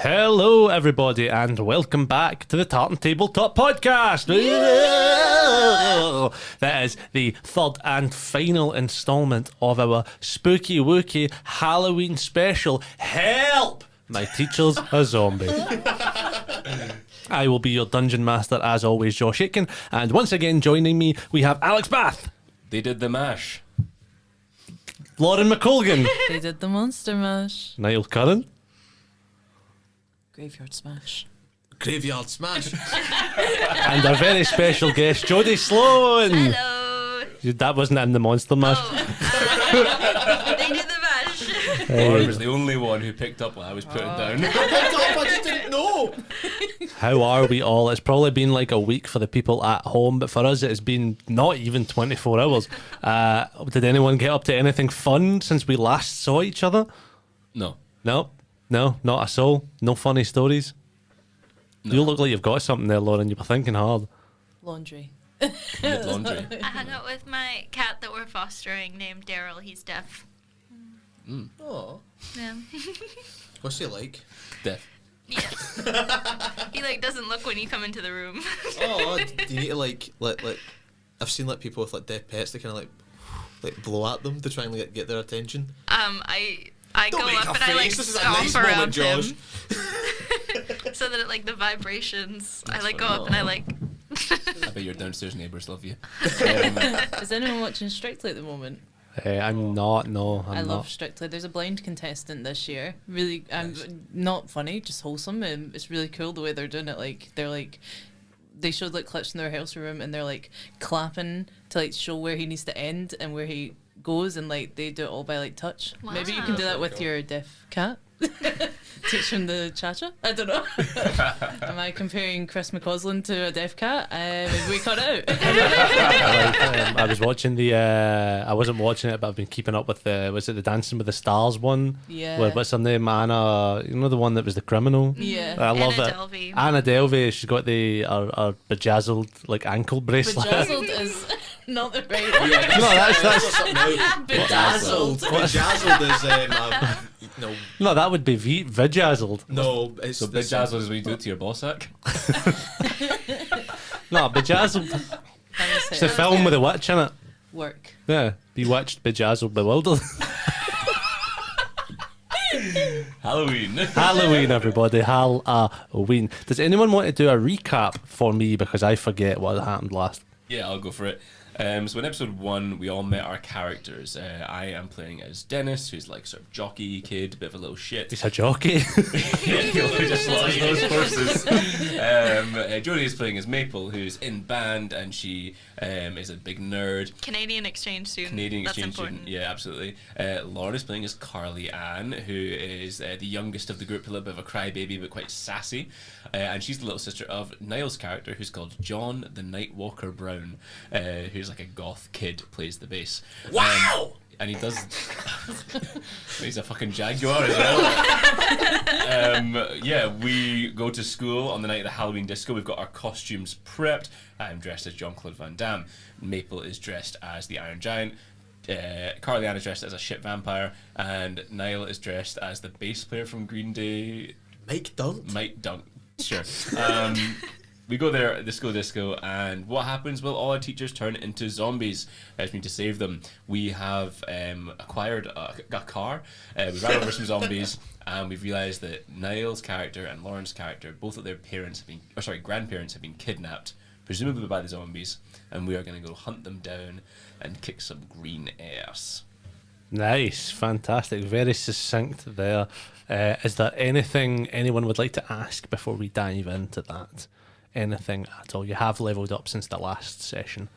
Hello, everybody, and welcome back to the Tartan Tabletop Podcast. That is the third and final instalment of our spooky wookie Halloween special. Help! My teacher's a zombie. I will be your dungeon master, as always, Josh Aitken, and once again joining me, we have Alex Bath. They did the mash. Lauren McColgan. They did the Monster Mash. Niall Curran. Graveyard Smash. Graveyard Smash. And our very special guest, Jodie Sloan. Hello. That wasn't in the Monster Mash. Oh. They did the mash. Lauren was the only one who picked up what I was putting down. I just didn't know. How are we all? It's probably been like a week for the people at home, but for us it has been not even 24 hours. Did anyone get up to anything fun since we last saw each other? No. No, not a soul. No funny stories. No. You look like you've got something there, Lauren. You were thinking hard. Laundry. Mid laundry. I hung out with my cat that we're fostering named Daryl. He's deaf. Oh, Yeah. what's he like? Death. Yeah. He doesn't look when you come into the room. Oh, do you need to like I've seen people with dead pets. They kind of like blow at them to try and get their attention. I Don't go make up a and face. This is a stomp nice around moment, Josh. him. So that the vibrations. I go up and I I bet your downstairs neighbours love you. Is anyone watching Strictly at the moment? I'm not. No, I I'm love not. Strictly. There's a blind contestant this year. Really, not funny, just wholesome. And it's really cool the way they're doing it. They showed clips in their rehearsal room and they're clapping to show where he needs to end and where he goes, and they do it all by touch. Wow. Maybe you can do that with your deaf cat. Teach him the cha-cha. I don't know. Am I comparing Chris McCausland to a deaf cat? Maybe we cut out. I was watching I wasn't watching it, but I've been keeping up with was it the Dancing with the Stars one? Yeah. What's her name? Anna, the one that was the criminal? Yeah. I love Anna it. Delvey. Anna Delvey, she's got our bejazzled ankle bracelet. Bejazzled is not the right word. No, that's Bedazzled. Bedazzled is no, that would be Vijazzled. no. It's So big jazzle is what you do to your ball sack. No, Bejazzled. It's the film with the witch in it. Work. Yeah, Bewitched, Bejazzled, Bewildered. Halloween, everybody. Halloween. Does anyone want to do a recap for me, because I forget what happened last? Yeah, I'll go for it. So in episode 1, we all met our characters. I am playing as Dennis, who's sort of jockey kid, bit of a little shit. He's a jockey. He just loves those horses. Jodie is playing as Maple, who's in band, and she is a big nerd. Canadian exchange student. Canadian That's exchange important. student, yeah, absolutely. Lauren is playing as Carly Ann, who is the youngest of the group, a little bit of a crybaby, but quite sassy. And she's the little sister of Niall's character, who's called John the Nightwalker Brown, who's like a goth kid, plays the bass. Wow. And he does. He's a fucking jaguar as well. Yeah, we go to school on the night of the Halloween disco. We've got our costumes prepped. I'm dressed as Jean-Claude Van Damme. Maple is dressed as the Iron Giant. Carly Ann is dressed as a shit vampire. And Niall is dressed as the bass player from Green Day. Mike Dunt. Mike Dunk. Sure. We go there at the school disco, and what happens? Well, all our teachers turn into zombies. We need to save them. We have acquired a car. We ran over some zombies, and we've realised that Niall's character and Lauren's character, both of their grandparents have been kidnapped, presumably by the zombies, and we are going to go hunt them down and kick some green ass. Nice, fantastic, very succinct there. Is there anything anyone would like to ask before we dive into that? Anything at all? You have leveled up since the last session.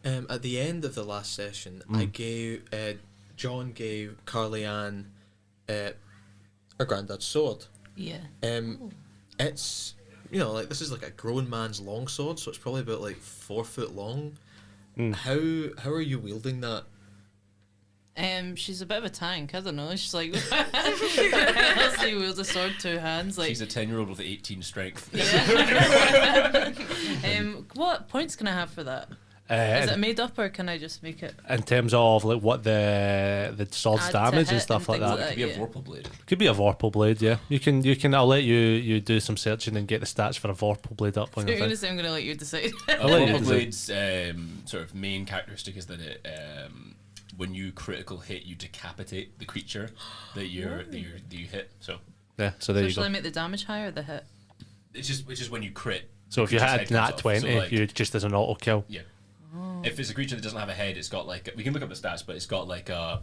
At the end of the last session, John gave Carly Ann her granddad's sword. Yeah. It's this is a grown man's long sword, so it's probably about 4 foot long. How are you wielding that? She's a bit of a tank. I don't know. She's how else do you wield a sword 2 hands? She's a 10-year-old with 18 strength. Yeah. What points can I have for that? Is it made up or can I just make it? in terms of like what the sword's Add to damage and hit stuff like and things that. like Could be a yeah. Vorpal blade. Could be a Vorpal blade, yeah. You can. I'll let you do some searching and get the stats for a Vorpal blade up on You're your gonna thing. say I'm gonna let you decide. I'll let you Vorpal decide. blade's sort of main characteristic is that it when you critical hit, you decapitate the creature that you hit. So Yeah, so there So you shall go. I make the damage higher or the hit? it's just when you crit. So if you creature's had head nat comes off. 20, So, like, you just as an auto kill. yeah. If it's a creature that doesn't have a head, it's got like we can look up the stats, but it's got like a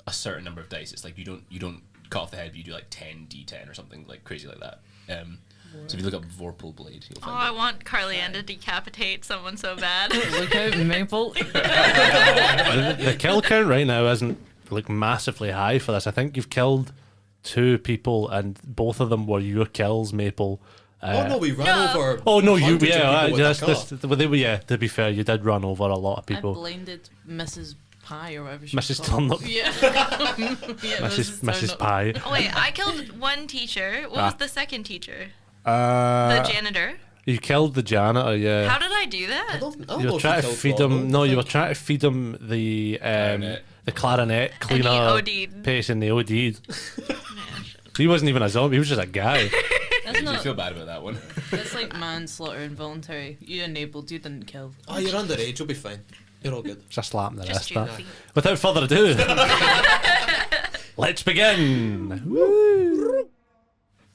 certain number of dice. It's like you don't cut off the head, but you do like 10 d10 or something like crazy like that. So if you look up Vorpal blade, you'll Oh, find I it. want Carly Ann to decapitate someone so bad. Look out, Maple. The kill count right now isn't like massively high for this. I think you've killed 2 people, and both of them were your kills, Maple. Oh no, we ran No. over. Oh no, you hundreds of yeah, people with that's, that car. well, yeah. To be fair, you did run over a lot of I people. blinded Mrs. Pie or whatever she Mrs. was called. Turnip. Yeah. Yeah, Mrs. Turnip. Pie. Oh, wait, I killed one teacher. What was the second teacher? The Uh, janitor. you killed the janitor. Yeah. How did I do I that? don't know You were if trying to killed feed Ronald. him. No, you were I think- trying to feed him Clarinet. the clarinet And cleaner he OD'd. paste, and they OD'd. He wasn't even a zombie. He was just a guy. That's I not. feel bad about that one. That's like manslaughter involuntary. You enabled. You didn't kill. Oh, you're underage. You'll be fine. You're all good. Just a slap in the Just wrist. That. joking. Without further ado, let's begin. Woo.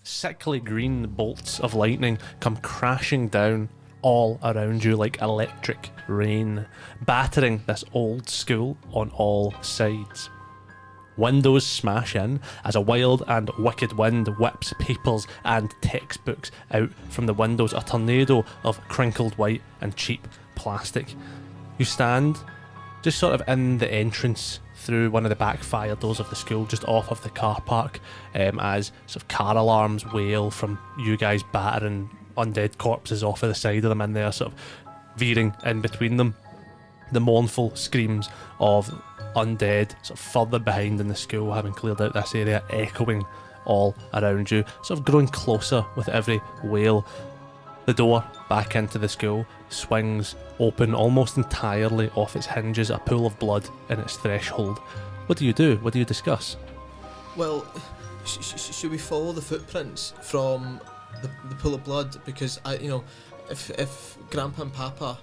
Sickly green bolts of lightning come crashing down all around you like electric rain, battering this old school on all sides. Windows smash in as a wild and wicked wind whips papers and textbooks out from the windows, a tornado of crinkled white and cheap plastic. You stand just sort of in the entrance through one of the back fire doors of the school, just off of the car park, as sort of car alarms wail from you guys battering undead corpses off of the side of them, and they're sort of veering in between them. The mournful screams of undead sort of further behind in the school, having cleared out this area, echoing all around you, sort of growing closer with every wail. The door back into the school swings open almost entirely off its hinges, a pool of blood in its threshold. What do you do? What do you discuss? Well, should we follow the footprints from the pool of blood? Because if Grandpa and Papa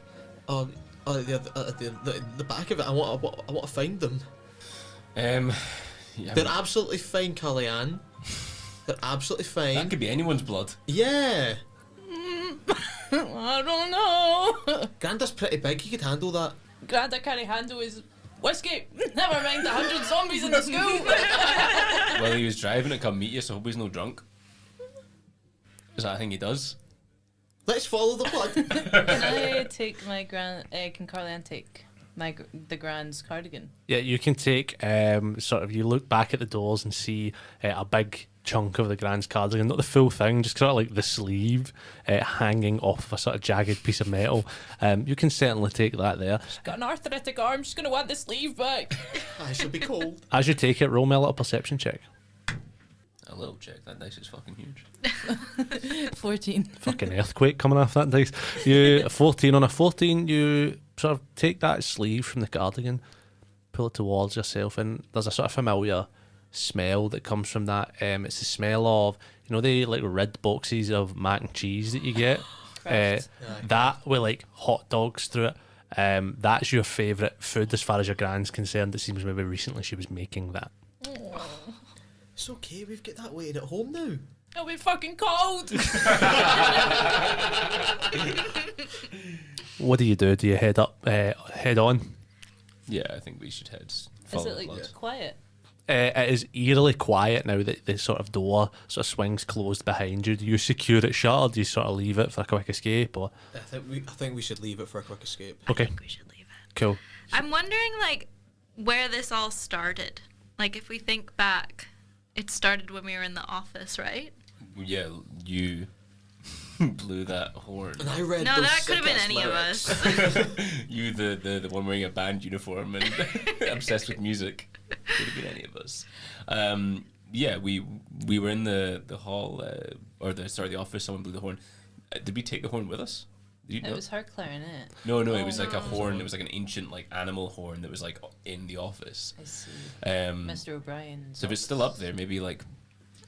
are the back of it, I want to find them. Yeah, They're absolutely fine, Carly Ann. They're absolutely that fine. could be anyone's blood. Yeah, I don't know. Granda's pretty big. He could handle that. Granda can't handle his whiskey. Never mind 100 zombies in the school. Well, he was driving to come meet you, so I hope he's no drunk. Is that a thing he does? Let's follow the blood. Can I take my can Carly Ann take the Grand's cardigan? Yeah, you can take sort of. You look back at the doors and see a big chunk of the Grand's cardigan, not the full thing, just sort of like the sleeve hanging off of a sort of jagged piece of metal. You can certainly take that there. Got an arthritic arm. She's gonna want the sleeve back. I shall be cold. As you take it, roll me a little perception check. A little check. That dice is fucking huge. 14. Fucking earthquake coming off that dice. You 14 on a 14. You sort of take that sleeve from the cardigan, pull it towards yourself, and there's a sort of familiar smell that comes from that. It's the smell of the like red boxes of mac and cheese that you get. Correct. That with like hot dogs through it. That's your favourite food as far as your Grand's concerned. It seems maybe recently she was making that. It's okay. We've got that waiting at home now. It'll be fucking cold. What do? Do you head up? Head on? Yeah, I think we should head. Is Follow it the like blood. quiet? It is eerily quiet now that the sort of door sort of swings closed behind you. Do you secure it shut, or do you sort of leave it for a quick escape? Or I think we should leave it for a quick escape. okay, I think we should leave it. cool. I'm wondering, like, where this all started. Like, if we think back, it started when we were in the office, right? Yeah, you blew that horn. And I read No, those that could have been sick-ass any of lyrics. us. You, the one wearing a band uniform and obsessed with music. Could have been any of us. Yeah, we were in the hall, the office. Someone blew the horn. Did we take the horn with us? You It know? was her clarinet. No, it was like a horn. It was like an ancient like animal horn that was like in the office. I see. Mr. Mr. O'Brien. So if it's still up there, maybe like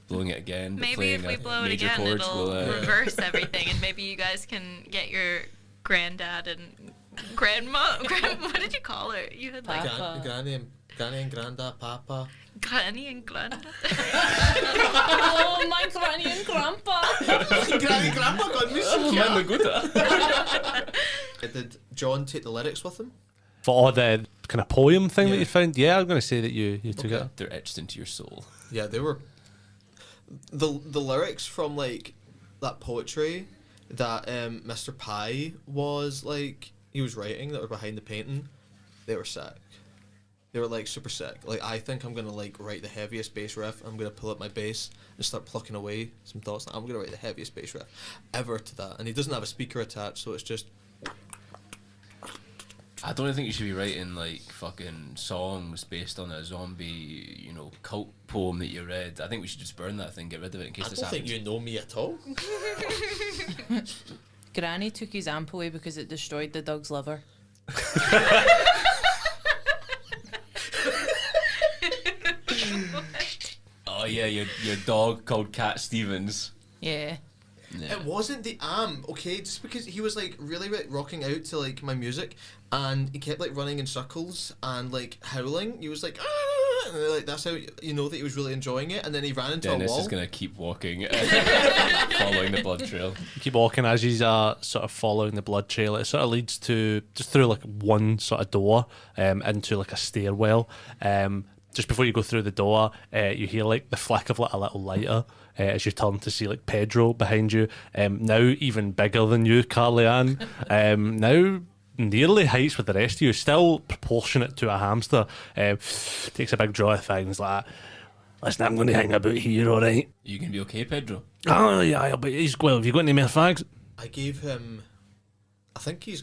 blowing it again. But Maybe playing if we a blow it major again, chords it'll will, reverse everything, and maybe you guys can get your granddad and grandma. What did you call her? You had like Papa. Granny and Grandad, Papa. granny and grandpa. Oh, my granny and grandpa. Granny and Grandpa got me so cute. Man, look at that. Did John take the lyrics with him? For all the kind of poem thing that Yeah. you found, yeah, I'm going to say that you took Okay. it. They're etched into your soul. Yeah, they were. The lyrics from like that poetry that Mr. Pie was like he was writing that were behind the painting, they were sick. They were like super sick. Like I think I'm gonna like write the heaviest bass riff. I'm gonna pull up my bass and start plucking away some thoughts. I'm gonna write the heaviest bass riff ever to that. And he doesn't have a speaker attached, so it's just I don't think you should be writing like fucking songs based on a zombie, cult poem that you read. I think we should just burn that thing, get rid of it in case I this don't think happens. you know me at all. Granny took his amp away because it destroyed the dog's liver. Oh yeah, your dog called Cat Stevens. Yeah. Yeah. It wasn't the amp, okay? Just because he was like really rocking out to like my music, and he kept like running in circles and like howling. He was like, "Ah!" and like that's how you know that he was really enjoying it. And then he ran into Dennis a wall. is gonna keep walking, following the blood trail. You keep walking as he's sort of following the blood trail. It sort of leads to just through like one sort of door into like a stairwell. Just before you go through the door, you hear like the flick of like a little lighter as you turn to see like Pedro behind you. Now even bigger than you, Carly-Ann. Now nearly heights with the rest of you, still proportionate to a hamster. Takes a big draw of things like, listen, I'm going to hang about here, all right? You gonna be okay, Pedro? Oh yeah, but he's well. Have you got any more fags? I gave him. I think he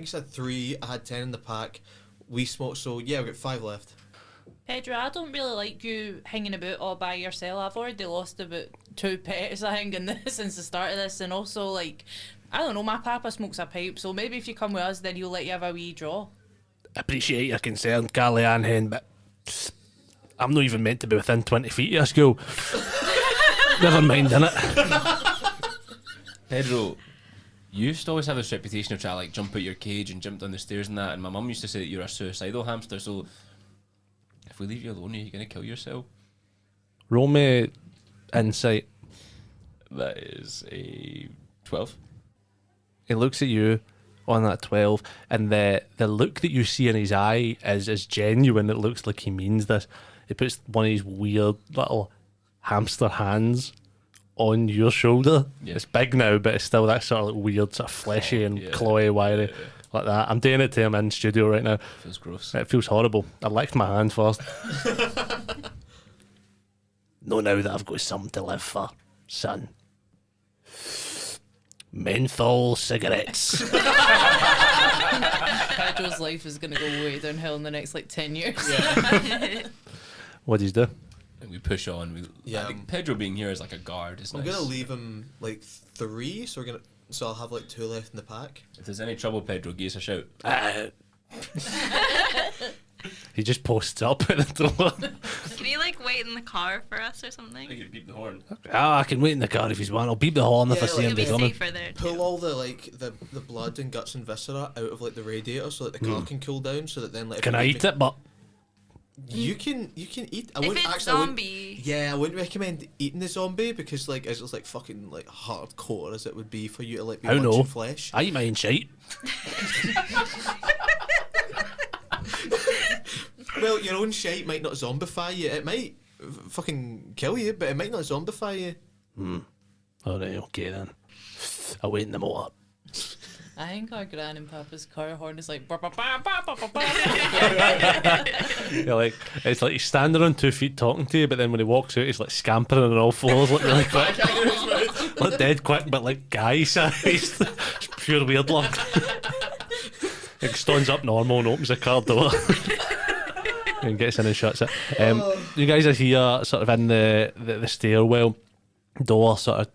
said 3. I had 10 in the pack. We smoked, so yeah, we got 5 left. Pedro, I don't really like you hanging about all by yourself. I've already lost about 2 pets, I think, in this since the start of this. And also, like, I don't know, my papa smokes a pipe, so maybe if you come with us, then he'll let you have a wee draw. Appreciate your concern, Carly-Ann Hen, but I'm not even meant to be within 20 feet of your school. Never mind, innit? Pedro, you used to always have this reputation of trying to like jump out your cage and jump down the stairs and that, and my mum used to say that you're a suicidal hamster, so if we leave you alone, are you gonna kill yourself? Roll me insight. That is a 12. He looks at you on that 12, and the look that you see in his eye is genuine. It looks like he means this. He puts one of his weird little hamster hands on your shoulder. Yeah. It's big now, but it's still that sort of like weird, sort of fleshy and yeah. clawy, wiry, like that. I'm doing it to him in studio right now. Feels gross. It feels horrible. I licked my hand first. No, now that I've got something to live for, son. Menthol cigarettes. Pedro's life is going to go way downhill in the next, 10 years. What do you do? And we push on. Yeah, I think Pedro being here is like a guard. Is I'm nice. gonna leave him 3, so I'll have 2 left in the pack. If there's any trouble, Pedro, give us a shout. He just posts up at the door. Can you wait in the car for us or something? you beep the horn. I can wait in the car if he's want. I'll beep the horn if I Yeah, see him It'll be coming. safer there Pull too. all the blood and guts and viscera out of the radiator so that the car can cool down. So that then if Can you I need eat me- it? But You can eat. I If wouldn't it's actually. I wouldn't- zombie, Yeah, I wouldn't recommend eating the zombie because it's just fucking hardcore as it would be for you to be How munching no? flesh. I eat my own shite. Well, your own shite might not zombify you. It might fucking kill you, but it might not zombify you. Alright, okay then. I'll wait in the motor. I think our gran and papa's car horn is like... "Bah, bah, bah, bah, bah, bah, bah." You're it's like he's standing on 2 feet talking to you, but then when he walks out, he's scampering on all fours, really quick. Not dead quick, but guy sized. It's pure weird luck. He stands up normal and opens the car door. And gets in and shuts it. You guys are here, sort of in the stairwell door, sort of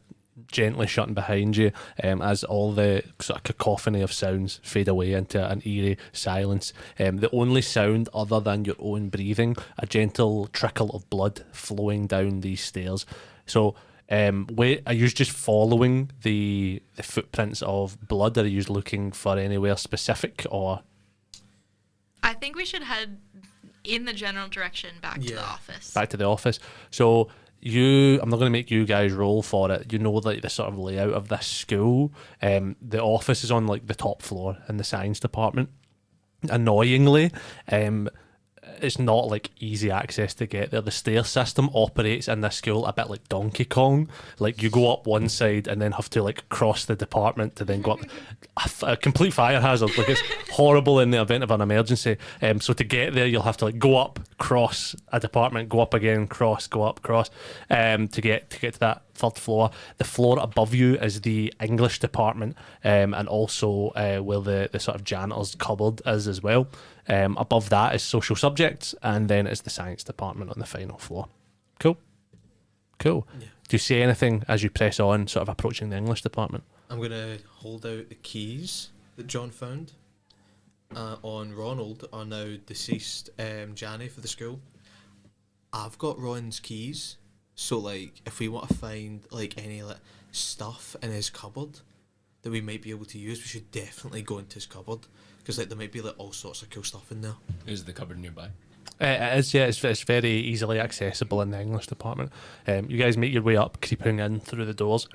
gently shutting behind you as all the sort of cacophony of sounds fade away into an eerie silence. The only sound other than your own breathing, a gentle trickle of blood flowing down these stairs. So wait, are you just following the footprints of blood? Are you looking for anywhere specific, or? I think we should head in the general direction back to the office. Back to the office. So I'm not going to make you guys roll for it. You know, like the sort of layout of this school. The office is on like the top floor in the science department. Annoyingly, it's not like easy access to get there. The stair system operates in this school a bit like Donkey Kong. Like you go up one side and then have to like cross the department to then go up. A complete fire hazard. Like it's horrible in the event of an emergency. So to get there, you'll have to like go up, cross a department, go up again, cross, go up, cross, to get to that third floor. The floor above you is the English department, and also where the sort of janitor's cupboard is as well. Above that is social subjects, and then it's the science department on the final floor. Cool. Yeah. Do you see anything as you press on, sort of approaching the English department? I'm going to hold out the keys that John found on Ronald, our now deceased Janny for the school. I've got Ron's keys, so like if we want to find like any like stuff in his cupboard that we might be able to use, we should definitely go into his cupboard, because like there might be like all sorts of cool stuff in there. Is the cupboard nearby? It is, yeah. It's very easily accessible in the English department. You guys make your way up, creeping in through the doors.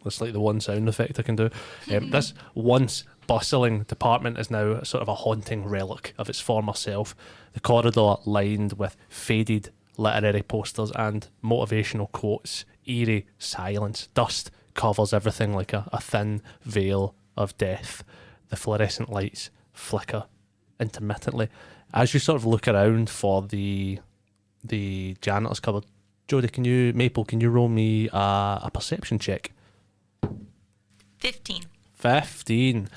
That's like the one sound effect I can do. This once bustling department is now sort of a haunting relic of its former self. The corridor lined with faded literary posters and motivational quotes. Eerie silence. Dust covers everything like a thin veil of death. The fluorescent lights flicker intermittently. As you sort of look around for the janitor's cupboard, Jodie, can you roll me a perception check? 15.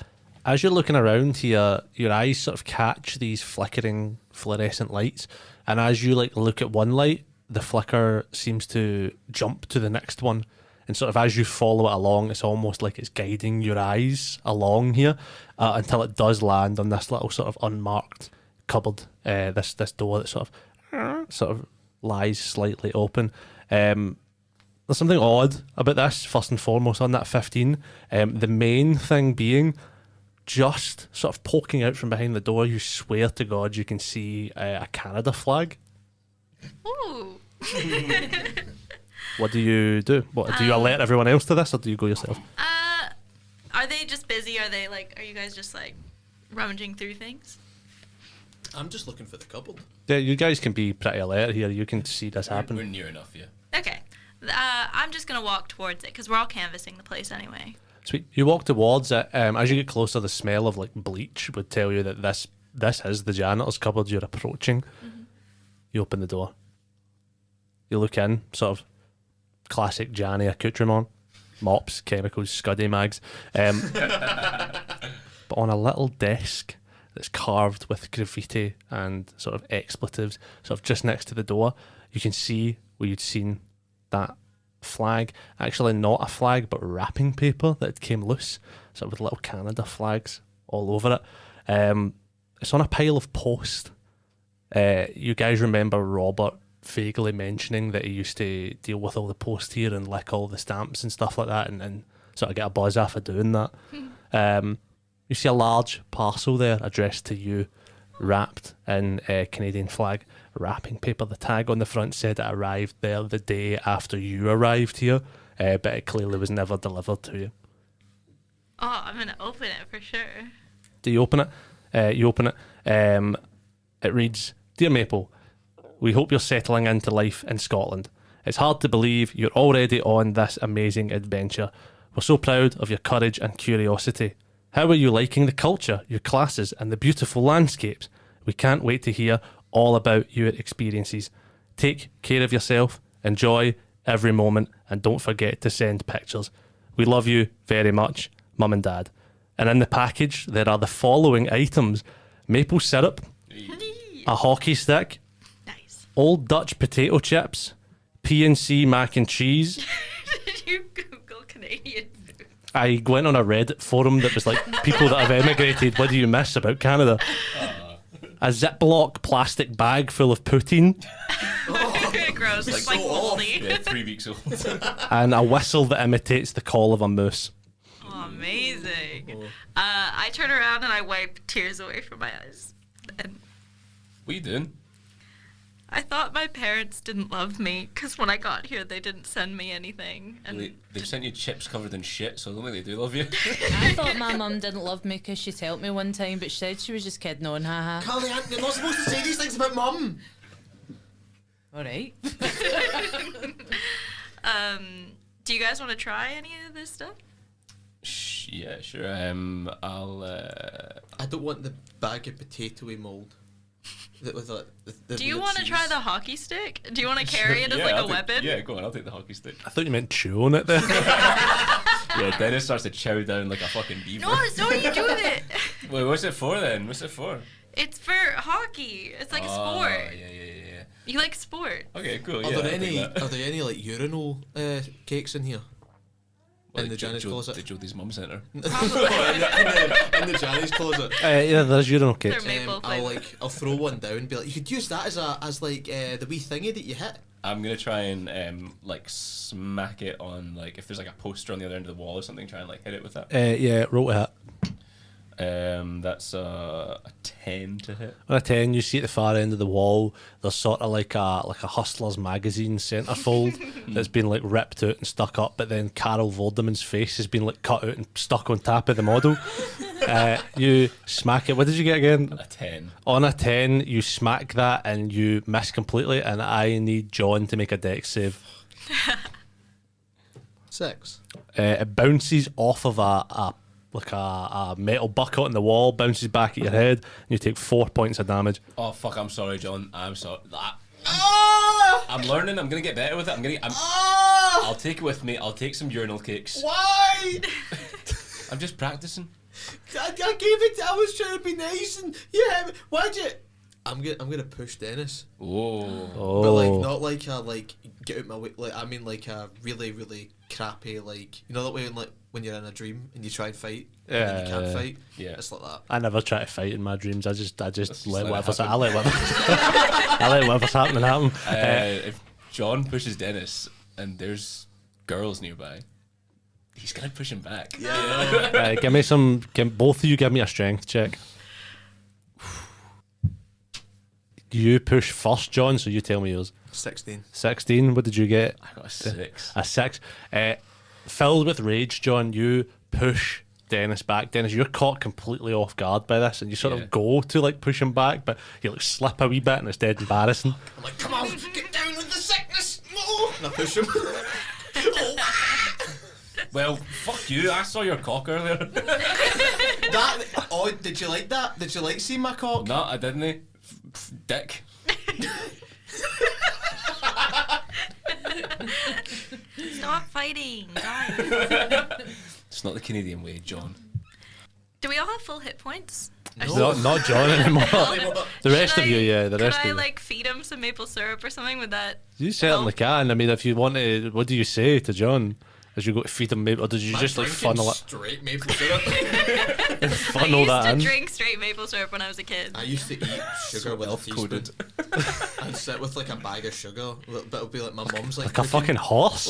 As you're looking around here, your eyes sort of catch these flickering fluorescent lights, and as you like look at one light, the flicker seems to jump to the next one, and sort of as you follow it along, it's almost like it's guiding your eyes along here until it does land on this little sort of unmarked cupboard, this door that sort of lies slightly open. There's something odd about this, first and foremost, on that 15. The main thing being, just sort of poking out from behind the door, you swear to God you can see a Canada flag. Ooh. What do you do? What, do you alert everyone else to this, or do you go yourself? Are they just busy? Are you guys just like rummaging through things? I'm just looking for the cupboard. Yeah, you guys can be pretty alert here. You can see this happen. We're near enough, yeah. Okay. I'm just going to walk towards it because we're all canvassing the place anyway. Sweet. You walk towards it. As you get closer, the smell of like bleach would tell you that this is the janitor's cupboard you're approaching. Mm-hmm. You open the door. You look in, sort of classic Janny accoutrement, mops, chemicals, Scuddy mags. But on a little desk that's carved with graffiti and sort of expletives, sort of just next to the door, you can see where you'd seen that flag. Actually not a flag, but wrapping paper that came loose, sort of with little Canada flags all over it. It's on a pile of post. You guys remember Robert vaguely mentioning that he used to deal with all the post here and lick all the stamps and stuff like that, and sort of get a buzz off of doing that. You see a large parcel there addressed to you, wrapped in Canadian flag wrapping paper. The tag on the front said it arrived there the day after you arrived here, but it clearly was never delivered to you. Oh, I'm going to open it for sure. Do you open it? You open it. It reads, "Dear Maple, we hope you're settling into life in Scotland. It's hard to believe you're already on this amazing adventure. We're so proud of your courage and curiosity. How are you liking the culture, your classes, and the beautiful landscapes? We can't wait to hear all about your experiences. Take care of yourself, enjoy every moment, and don't forget to send pictures. We love you very much, Mum and Dad." And in the package, there are the following items: maple syrup, a hockey stick, Nice. old Dutch potato chips, P&C mac and cheese, Did you Google Canadian Canadian food. I went on a Reddit forum that was like people that have emigrated. What do you miss about Canada? A Ziploc plastic bag full of poutine Gross. It's like so off. moldy. Yeah, 3 weeks old. and a whistle that imitates the call of a moose. Oh, amazing. I turn around and I wipe tears away from my eyes. And What are you doing? I thought my parents didn't love me because when I got here, they didn't send me anything. And They've sent you chips covered in shit, so I don't think they do love you. I thought my mum didn't love me because she's helped me one time, but she said she was just kidding on, haha. Carly Ann, you're not supposed to say these things about mum. Alright. do you guys want to try any of this stuff? Yeah, sure. I'll. I don't want the bag of potatoey mold. That with the Do you with want to cheese. try the hockey stick? Do you want to carry it as like I'll a take- weapon? Yeah, go on. I'll take the hockey stick. I thought you meant chew on it there. Yeah, Dennis starts to chow down like a fucking beaver. No, don't you do it. Wait, what's it for then? What's it for? It's for hockey. It's like a sport. Yeah. You like sport. Okay, cool. Are Yeah, there I'll take any? that. Are there any like urinal cakes in here? Well, in the Janice closet? The Jodie's mum centre. in the Janice closet. Yeah, there's urinal They're cakes. maple flavor. I'll throw one down and be like, you could use that as like the wee thingy that you hit. I'm gonna try and like smack it on like if there's like a poster on the other end of the wall or something. Try and like hit it with that. Yeah, roll to hit. That's a 10 to hit. On a 10, you see at the far end of the wall, there's sort of like a Hustler's magazine centerfold that's been like ripped out and stuck up, but then Carol Vorderman's face has been like cut out and stuck on top of the model. You smack it. What did you get again? A 10. On a 10, you smack that and you miss completely, and I need John to make a dex save. 6. It bounces off of a metal bucket on the wall, bounces back at your head, and you take 4 points of damage. Oh fuck! I'm sorry, John. I'm sorry. I'm learning. I'm gonna get better with it. I'll take it with me. I'll take some urinal cakes. Why? I'm just practicing. I gave it. I was trying to be nice, and yeah. Why'd you? I'm gonna push Dennis, Oh. but like not like a like get out my way. Like I mean like a really really crappy like you know that way when you're in a dream and you try and fight and then you can't Yeah. fight. Yeah. It's like that. I never try to fight in my dreams. I just let let it whatever's happen. I let whatever's happening happen. If John pushes Dennis and there's girls nearby, he's gonna push him back. Both of you give me a strength check. You push first, John, so you tell me yours. 16. 16, what did you get? I got a 6. A 6. Filled with rage, John, you push Dennis back. Dennis, you're caught completely off guard by this, and you sort Yeah. of go to like push him back, but you like slip a wee bit, and it's dead embarrassing. I'm like, come on, get down with the sickness. No. And I push him. Well, fuck you. I saw your cock earlier. Did you like that? Did you like seeing my cock? No, I didn't. Dick. Stop fighting, guys. It's not the Canadian way, John. Do we all have full hit points? Not John anymore. The rest of you, yeah. The rest Could I of you. like feed him some maple syrup or something? Would that? You certainly can. I mean, if you want to, what do you say to John as you go to feed him? Or did you Man, just like drinking funnel it, straight maple syrup. funnel I used that to in? drink straight maple syrup when I was a kid. I used to eat sugar with a teaspoon. Coded. I'd sit with like a bag of sugar, but it'll be like my mum's like Like a cooking- fucking horse.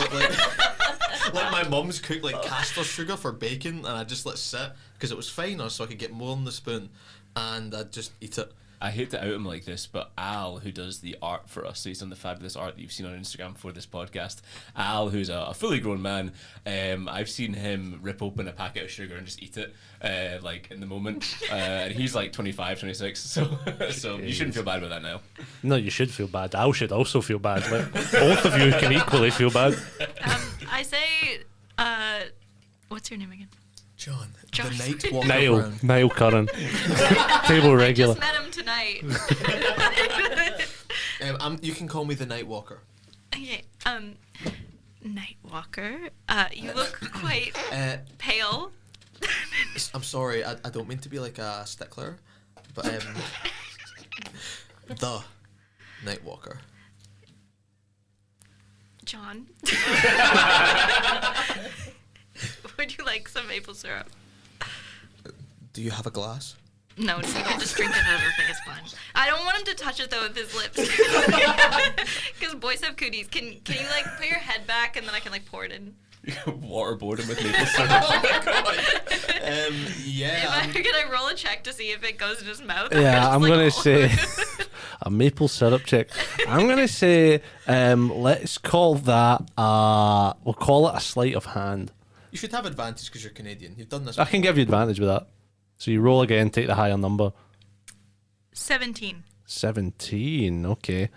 like my mum's cooked like castor sugar for bacon, and I just let it sit because it was finer, so I could get more on the spoon, and I'd just eat it. I hate to out him like this, but Al, who does the art for us, so he's done the fabulous art that you've seen on Instagram for this podcast. Al, who's a fully grown man, I've seen him rip open a packet of sugar and just eat it, like in the moment. And he's like 25, 26, so you shouldn't feel bad about that now. No, you should feel bad. Al should also feel bad. Like, both of you can equally feel bad. I say, what's your name again? John, John. the night walker Niall, Brown. Niall Curran, table regular. Just met him tonight. You can call me the night walker. Okay, Night Walker. You look quite pale. I'm sorry, I don't mean to be like a stickler, but the night walker. John. Do you have a glass? No, you can just drink it out of the thing. It's fine. I don't want him to touch it though with his lips, because boys have cooties. Can you like put your head back and then I can like pour it in? Waterboard him with maple syrup. Yeah. Can I roll a check to see if it goes in his mouth? Yeah, I'm Just, gonna like, say a maple syrup check. I'm gonna say let's call that we'll call it a sleight of hand. You should have advantage because you're Canadian. You've done this. I can give you advantage with that. So you roll again, take the higher number. 17. 17. Okay,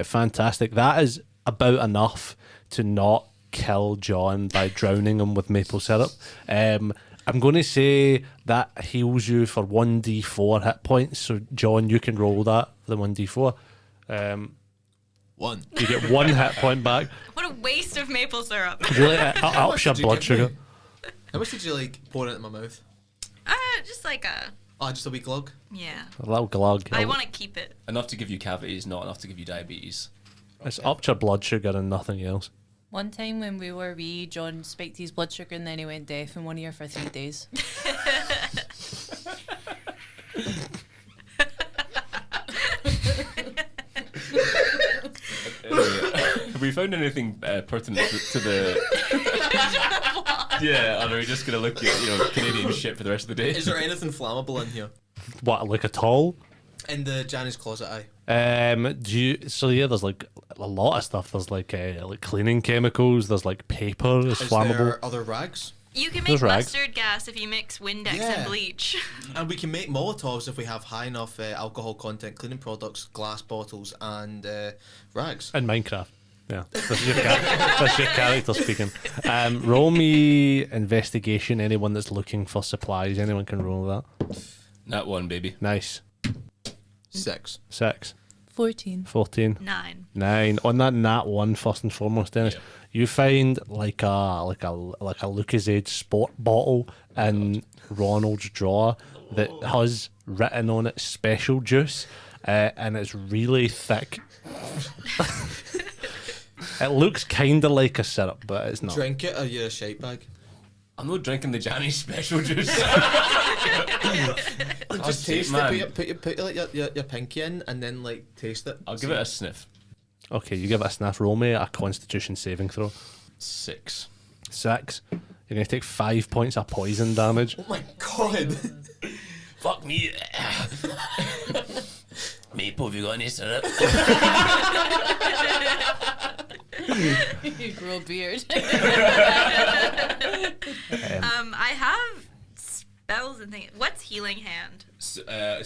fantastic. That is about enough to not kill John by drowning him with maple syrup. I'm going to say that heals you for 1d4 hit points. So John, you can roll that for the 1d4. 1. You get 1 hit point back. What a waste of maple syrup. Really, it ups your did you blood give me? sugar. How much did you like pour into my mouth? Just like a Just a wee glug. yeah. A little glug. I want to keep it. Enough to give you cavities, not enough to give you diabetes. It's upped your blood sugar and nothing else. One time when we were wee, John spiked his blood sugar and then he went deaf in 1 year for 3 days. Have we found anything pertinent to the? Yeah, or are we just gonna look at Canadian shit for the rest of the day? Is there anything flammable in here? What, like at all? In the Janny's closet, aye. So yeah, there's like a lot of stuff. There's like cleaning chemicals. There's like paper is Is flammable. there other rags? You can Those make rags. mustard gas if you mix Windex Yeah. and bleach. And we can make Molotovs if we have high enough alcohol content, cleaning products, glass bottles, and rags. In Minecraft. Yeah, that's your character speaking. Roll me investigation. Anyone that's looking for supplies, anyone can roll that. Not one, baby. Nice. 6. 6, 14. 14, 9. 9. On that nat one, first and foremost, Dennis, Yeah. you find like a Lucasade sport bottle in Ronald's drawer that has written on it special juice, and it's really thick. It looks kind of like a syrup, but it's not. Drink it or you're a shite bag. I'm not drinking the Janny special juice. Just taste man. it. Put like, your pinky in and then like taste it. I'll give it a sniff. Okay, you give it a sniff. Roll me a Constitution saving throw. 6. 6. You're gonna take 5 points of poison damage. Oh my god. Fuck me. Maple, have you got any syrup? You grow a beard. I have spells and things. What's healing hand? So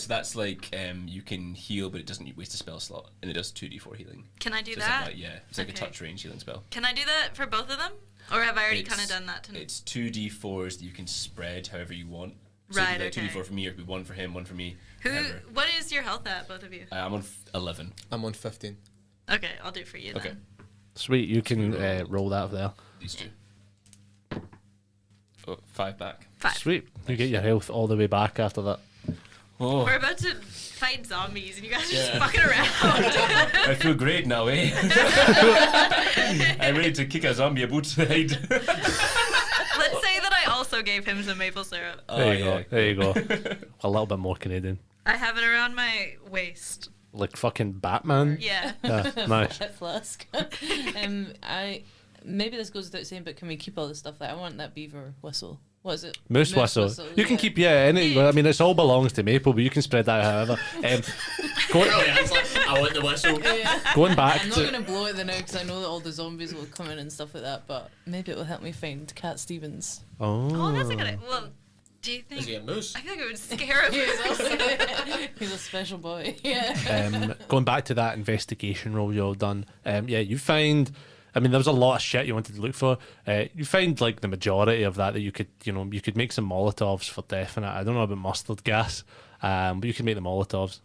that's like you can heal, but it doesn't waste a spell slot, and it does 2d4 healing. Can I do So it's that? like yeah, it's like a Okay. touch range healing spell. Can I do that for both of them? Or have I already It's- kind of done that tonight? It's 2d4s that you can spread however you want. So Right, it'd be like okay. 2d4 for me, or it could be 1 for him, 1 for me. Who? whatever. What is your health at, both of you? I'm on 11. I'm on 15. Okay, I'll do it for you then. Okay. Sweet, you can roll that there. These two. Oh, 5 back. 5. Sweet, you get your health all the way back after that. Oh, We're about to fight zombies and you guys are just fucking around. I feel great now, eh? I'm ready to kick a zombie about the head. Let's say that I also gave him some maple syrup. There you go. There you go. A little bit more Canadian, I have it around my waist. like fucking Batman. Yeah. Yeah, nice. That flask. I maybe this goes without saying, but can we keep all the stuff? Like I want that beaver whistle. What is it? Moose whistle. You can yeah. keep any. I mean, it's all belongs to Maple, but you can spread that however. Going, I want the whistle. Yeah. going back I'm not to gonna blow it the now because I know that all the zombies will come in and stuff like that. But maybe it will help me find Cat Stevens. Oh, that's a good idea. Well, do you think... Is he a moose? I feel like it would scare him. He's a special boy. Yeah. going back to that investigation role you all done. Yeah, you find. I mean, there was a lot of shit you wanted to look for. You find like the majority of that you could, you could make some Molotovs for definite. I don't know about mustard gas, but you can make the Molotovs.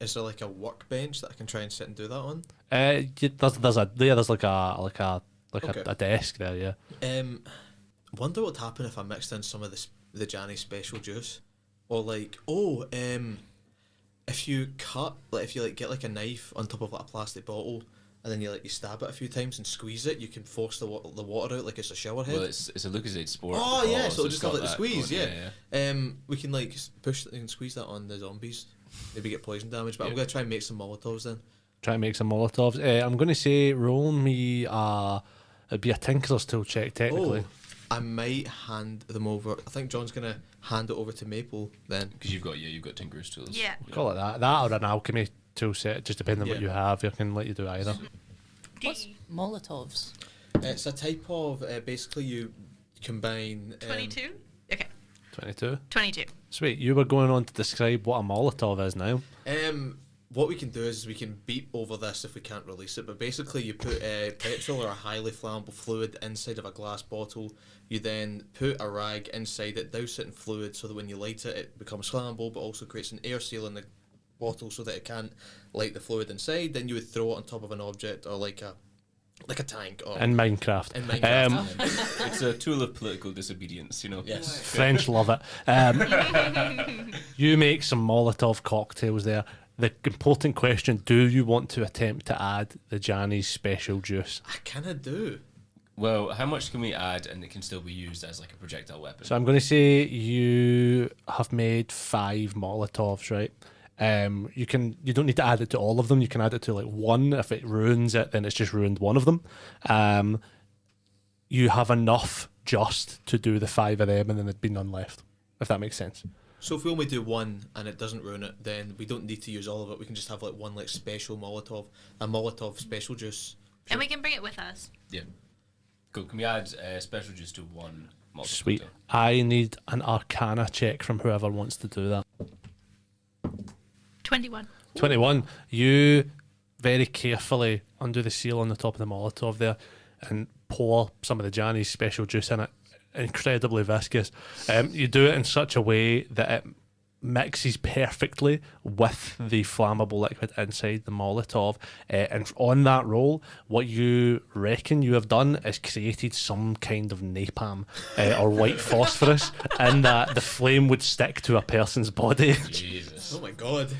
Is there like a workbench that I can try and sit and do that on? There's like a Okay. a desk there. Yeah. Wonder what would happen if I mixed in some of the Janny special juice, or like if you cut, like if you like get like a knife on top of like a plastic bottle and then you stab it a few times and squeeze it, you can force the water out like it's a shower head. Well, it's a Lucozade sport. Oh yeah, so it'll it's just have got like the that squeeze, going, yeah. We can like push and squeeze that on the zombies. Maybe get poison damage, but I'm gonna try and make some Molotovs then. Try and make some Molotovs. I'm going to say roll me it'd be a Tinker's tool check technically. Oh, I might hand them over. I think John's gonna hand it over to Maple then. Because you've got Tinker's tools. Yeah. Call it that or an alchemy tool set, just depending on what Yeah. you have. I can let you do either. What's Molotovs? It's a type of basically you combine 22? Okay. 22. 22. Sweet. You were going on to describe what a Molotov is now. What we can do is we can beep over this if we can't release it, but basically you put petrol or a highly flammable fluid inside of a glass bottle. You then put a rag inside it, douse it in fluid so that when you light it, it becomes flammable, but also creates an air seal in the bottle so that it can't light the fluid inside. Then you would throw it on top of an object or like a tank or In Minecraft. in Minecraft. It's a tool of political disobedience, you know. Yes. French love it. You make some Molotov cocktails there. The important question, do you want to attempt to add the Janny's special juice? I kind of do. Well, how much can we add and it can still be used as like a projectile weapon? So I'm going to say you have made 5 Molotovs, right? You don't need to add it to all of them. You can add it to like one. If it ruins it, then it's just ruined one of them. You have enough just to do the 5 of them, and then there'd be none left. If that makes sense. So if we only do one and it doesn't ruin it, then we don't need to use all of it. We can just have like one like special Molotov, a Molotov special juice. And we can bring it with us. Yeah. Cool. Can we add special juice to one Molotov Sweet. cocktail? I need an Arcana check from whoever wants to do that. 21. 21. You very carefully undo the seal on the top of the Molotov there and pour some of the Janny's special juice in it. Incredibly viscous. You do it in such a way that it mixes perfectly with the flammable liquid inside the Molotov. And on that roll, what you reckon you have done is created some kind of napalm or white phosphorus, and that the flame would stick to a person's body. Jesus. Oh my god.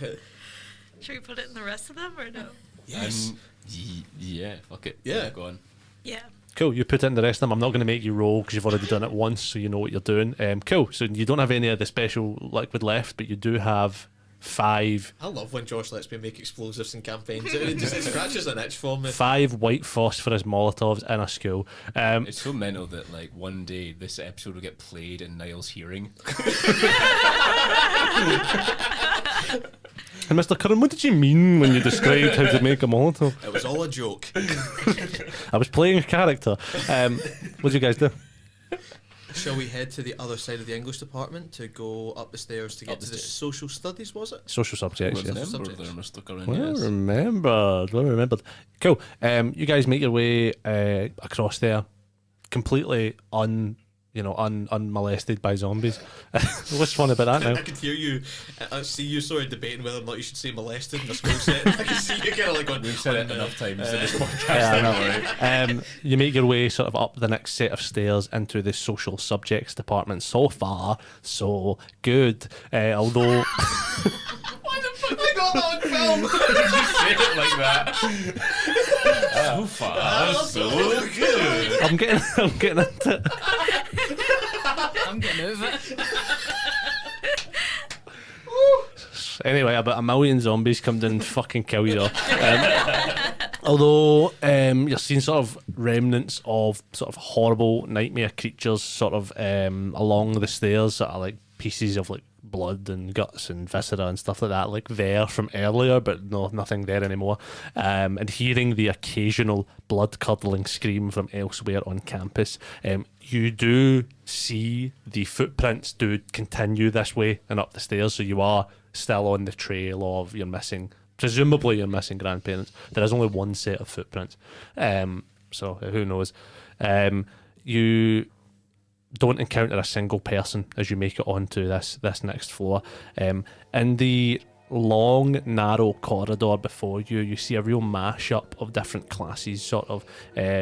Should we put it in the rest of them or no? Yes. Yeah, fuck it. Yeah. Go on. Yeah. Cool, you put in the rest of them. I'm not going to make you roll because you've already done it once, so you know what you're doing. Cool, so you don't have any of the special liquid left, but you do have 5 I love when Josh lets me make explosives in campaigns. It just scratches an itch for me. 5 white phosphorus Molotovs in a school. It's so mental that like one day this episode will get played in Niall's hearing. And Mr. Curran, what did you mean when you described how to make a Molotov? It was all a joke. I was playing a character. What did you guys do? Shall we head to the other side of the English department to go up the stairs to get Up the to the stairs. social studies, was it? Social subjects, Well yes. remembered there, Mr. Curran, Well yes. remembered, well remembered. Cool. You guys make your way across there, completely unmolested by zombies. What's fun about that I now? could hear you. I see you sort of debating whether or not you should say molested in a school setting. I can see you kind of like going. We've said it enough times in this podcast. Yeah, I know. You make your way sort of up the next set of stairs into the social subjects department. So far, so good. Although I got that on film. You said it like that. So far, so good. I'm getting into it. I'm getting over it. Anyway, about 1 million zombies come down and fucking kill you all. Although you're seeing sort of remnants of sort of horrible nightmare creatures sort of along the stairs that are like pieces of like blood and guts and viscera and stuff like that, like there from earlier, but nothing there anymore. And hearing the occasional blood-curdling scream from elsewhere on campus. You do see the footprints do continue this way and up the stairs, so you are still on the trail of presumably your missing grandparents. There is only one set of footprints, so who knows. You don't encounter a single person as you make it onto this next floor. In the long, narrow corridor before you. You see a real mashup of different classes, sort of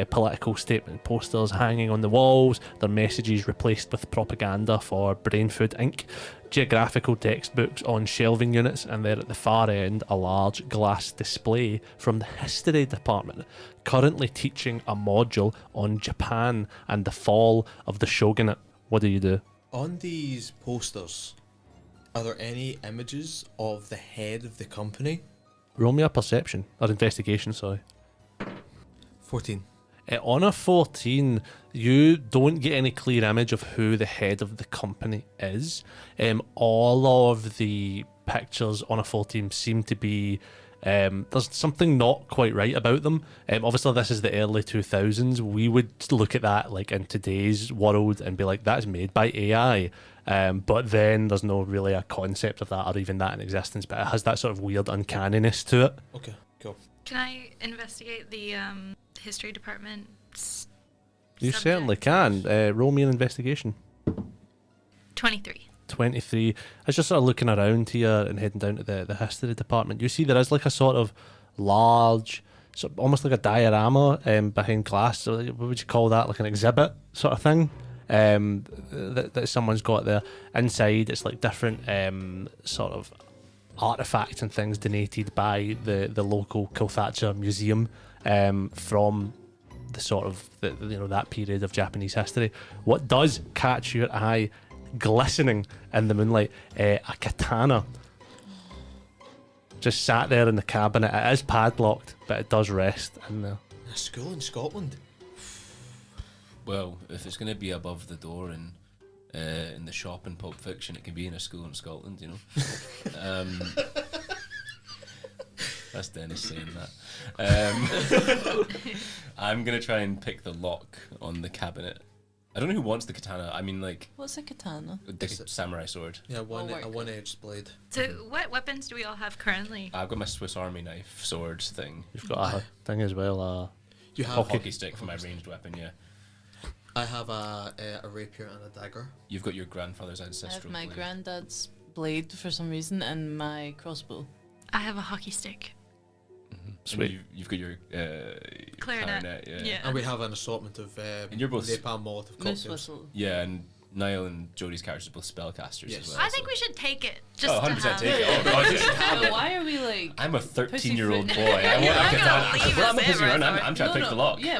political statement posters hanging on the walls, their messages replaced with propaganda for Brain Food Inc., geographical textbooks on shelving units, and there at the far end, a large glass display from the history department, currently teaching a module on Japan and the fall of the shogunate. What do you do? On these posters, are there any images of the head of the company? Roll me a perception, or investigation, sorry. 14. On a 14, you don't get any clear image of who the head of the company is. All of the pictures on a 14 seem to be there's something not quite right about them. Obviously, this is the early 2000s. We would look at that like in today's world and be like, that's made by AI. But then there's no really a concept of that or even that in existence. But it has that sort of weird uncanniness to it. Okay, cool. Can I investigate the history department? You certainly can. Roll me an investigation. 23. 23. As you're sort of looking around here and heading down to the history department, you see there is like a sort of large, almost like a diorama behind glass. So what would you call that? Like an exhibit sort of thing that someone's got there. Inside, it's like different sort of artifacts and things donated by the local Kilthatcher Museum from the sort of that period of Japanese history. What does catch your eye, glistening in the moonlight, a katana just sat there in the cabinet. It is padlocked, but it does rest in there. A school in Scotland. Well, if it's going to be above the door in the shop in Pulp Fiction, it can be in a school in Scotland, you know. That's Dennis saying that. I'm going to try and pick the lock on the cabinet. I don't know who wants the katana. I mean, like, What's a katana? the samurai sword. Yeah, Oh, a one-edged blade. So, what weapons do we all have currently? I've got my Swiss Army knife sword thing. You've got a thing as well. You have Hockey stick for my ranged weapon, yeah. I have a rapier and a dagger. You've got your grandfather's I have ancestral my blade. granddad's blade for some reason and my crossbow. I have a hockey stick. Sweet. And you've got your Clarinet. yeah. And we have an assortment of And you're both napalm Molotov Moose cocktails. whistle. Yeah, and Niall and Jodie's characters are both spellcasters Yes. as well. I think we should take it. Just Oh, to 100% have. take it. Oh, God, yeah. But why are we like? I'm a 13-year-old boy. Pussyfoot. I want You're a not gonna katana. leave Well, I'm us not pushing ever, around. sorry. I'm trying to pick the lock. Yeah,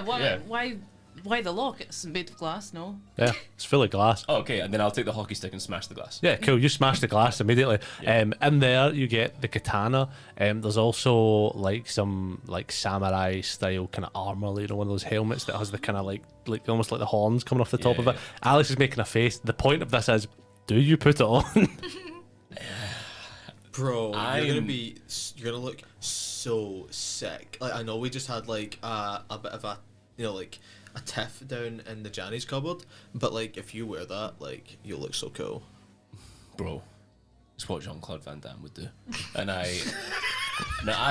why the lock? It's made of glass, no? Yeah, it's full of glass. Oh, okay, and then I'll take the hockey stick and smash the glass. Yeah, cool. You smash the glass immediately. In there, you get the katana. There's also like some like samurai style kind of armor, one of those helmets that has the kind of like almost like the horns coming off the top of it. Alex is making a face. The point of this is, do you put it on? Bro, I'm- you're gonna look so sick. Like, I know we just had like a bit of a like a tiff down in the Janny's cupboard, but like if you wear that, like you'll look so cool. Bro, it's what Jean-Claude Van Damme would do. And I,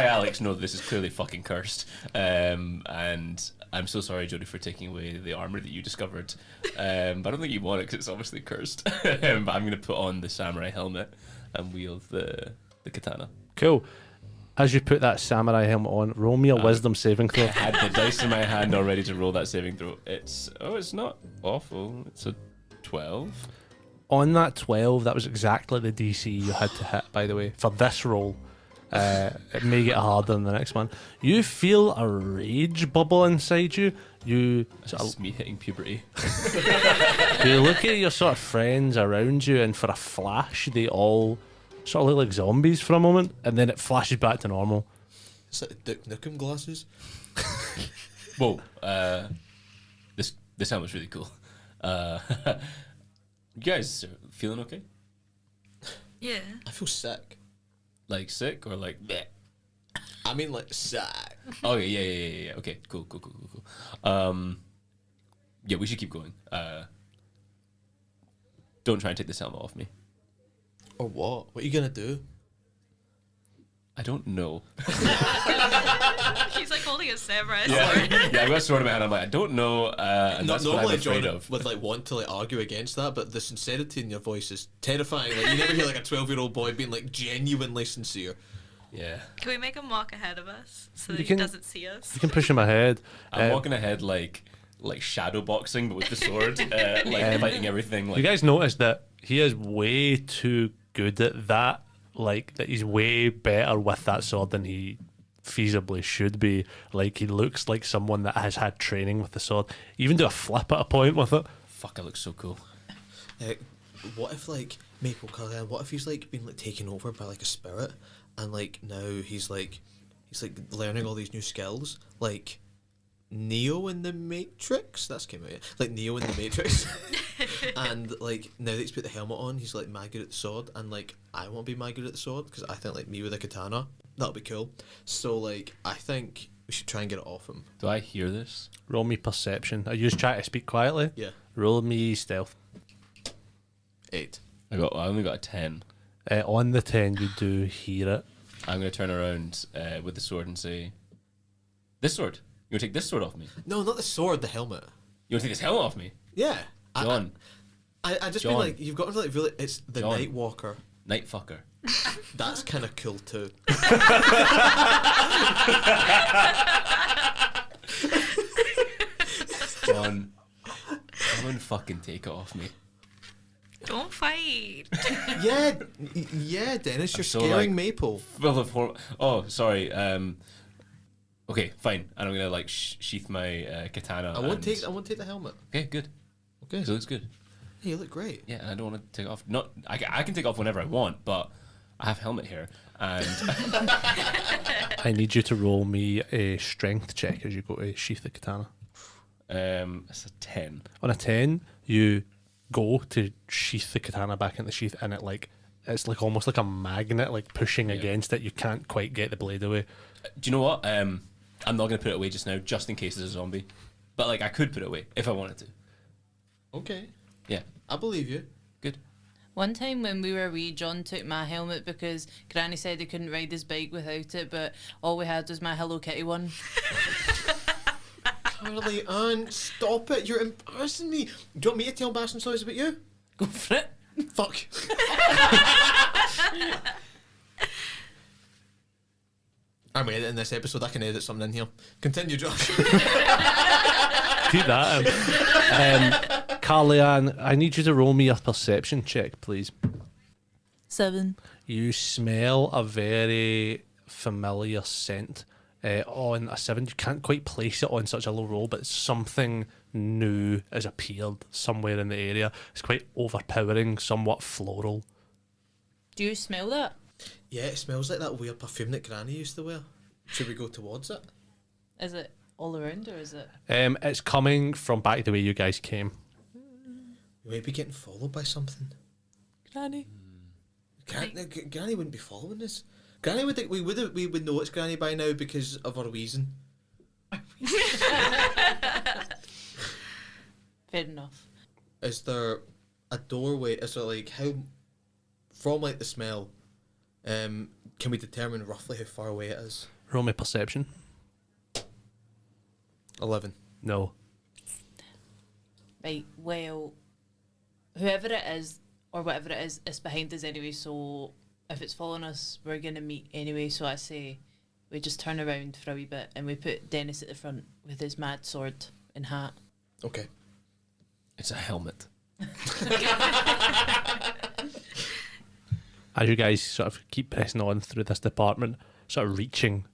Alex, know this is clearly fucking cursed. And I'm so sorry, Jodie, for taking away the armor that you discovered. But I don't think you want it because it's obviously cursed. But I'm going to put on the samurai helmet and wield the katana. Cool. As you put that samurai helmet on, roll me a wisdom saving I throw. had the dice in my hand already to roll that saving throw. It's not awful. It's a 12. On that 12, that was exactly the DC you had to hit, by the way, for this roll. It may get harder than the next one. You feel a rage bubble inside you. You sort It's me hitting puberty. you look at your sort of friends around you, and for a flash, they all sort of look like zombies for a moment, and then it flashes back to normal. It's like Dick Nukem glasses. Whoa, this helmet's really cool. You guys feeling okay? Yeah. I feel sick. Like sick or like bleh? I mean, like sick. Oh yeah. Okay, cool. Yeah, we should keep going. Don't try and take this helmet off me. Or what? What are you gonna do? I don't know. He's like holding a samurai Yeah, sword. yeah, I got a sword in my hand. I'm like, I don't know, and that's what I'm Normally, afraid John of. would like want to like argue against that, but the sincerity in your voice is terrifying. Like you never hear like a 12-year-old boy being like genuinely sincere. Yeah, Can we make him walk ahead of us so You that can- he doesn't see us? You can push him ahead. I'm walking ahead like shadow boxing, but with the sword, like fighting everything. Like You guys notice that he is way too good at that. Like that, he's way better with that sword than he feasibly should be. Like he looks like someone that has had training with the sword. Even do a flip at a point with it. fuck, it looks so cool. What if like Maple Cullen? What if he's like been like taken over by like a spirit, and like now he's like learning all these new skills, like Neo in the Matrix. That's came out. Like Neo in the Matrix, and like now that he's put the helmet on, he's like Margaret the Sword, and like I want to be Margaret the Sword because I think like me with a katana, that'll be cool. So like I think we should try and get it off him. Do I hear this? Roll me perception. I use try to speak quietly. Yeah, Roll me stealth. 8. I only got a 10. On the 10, you do hear it. I'm gonna turn around with the sword and say, "This sword. You wanna take this sword off me? No, not the sword, the helmet. You wanna take this helmet off me, Yeah, John? I just John. mean like you've got to like really. It's the John. Night Walker. Night fucker." That's kind of cool too. John, come and fucking take it off me. Don't fight. Yeah, yeah, Dennis, you're so, scaring like, Maple. Oh, sorry. Okay, fine. And I'm gonna like sheath my katana. I won't and- take the helmet. Okay, good. Okay, It looks good. hey, you look great. Yeah, and I don't want to take it off. Not I can take it off whenever I want, but I have helmet here, and I need you to roll me a strength check as you go to sheath the katana. it's a 10. On a 10, you go to sheath the katana back in the sheath, and it's like almost like a magnet, like pushing against it. You can't quite get the blade away. Do you know what? I'm not gonna put it away just now, just in case there's a zombie. But like, I could put it away if I wanted to. Okay, Yeah, I believe you. good. One time when we were wee, John took my helmet because Granny said he couldn't ride his bike without it, but all we had was my Hello Kitty one. Carly Ann, stop it! You're embarrassing me. Do you want me to tell embarrassing stories about you? Go for it. Fuck. I'm editing this episode. I can edit something in here. Continue, Josh. Keep that in. Carly-Ann, I need you to roll me a perception check, please. 7. You smell a very familiar scent on a 7. You can't quite place it on such a low roll, but something new has appeared somewhere in the area. It's quite overpowering, somewhat floral. Do you smell that? Yeah, it smells like that weird perfume that Granny used to wear. Should we go towards it? Is it all around or is it? It's coming from back the way you guys came. We might be getting followed by something. Granny? Granny wouldn't be following us. Granny would think we would know it's Granny by now because of our wheezing. Fair enough. Is there a doorway? Is there like how from like the smell? Can we determine roughly how far away it is? Roll me perception. 11. No. Right, well, whoever it is, or whatever it is, it's behind us anyway, so if it's following us, we're going to meet anyway, so I say we just turn around for a wee bit and we put Dennis at the front with his mad sword and hat. Okay. It's a helmet. As you guys sort of keep pressing on through this department, sort of reaching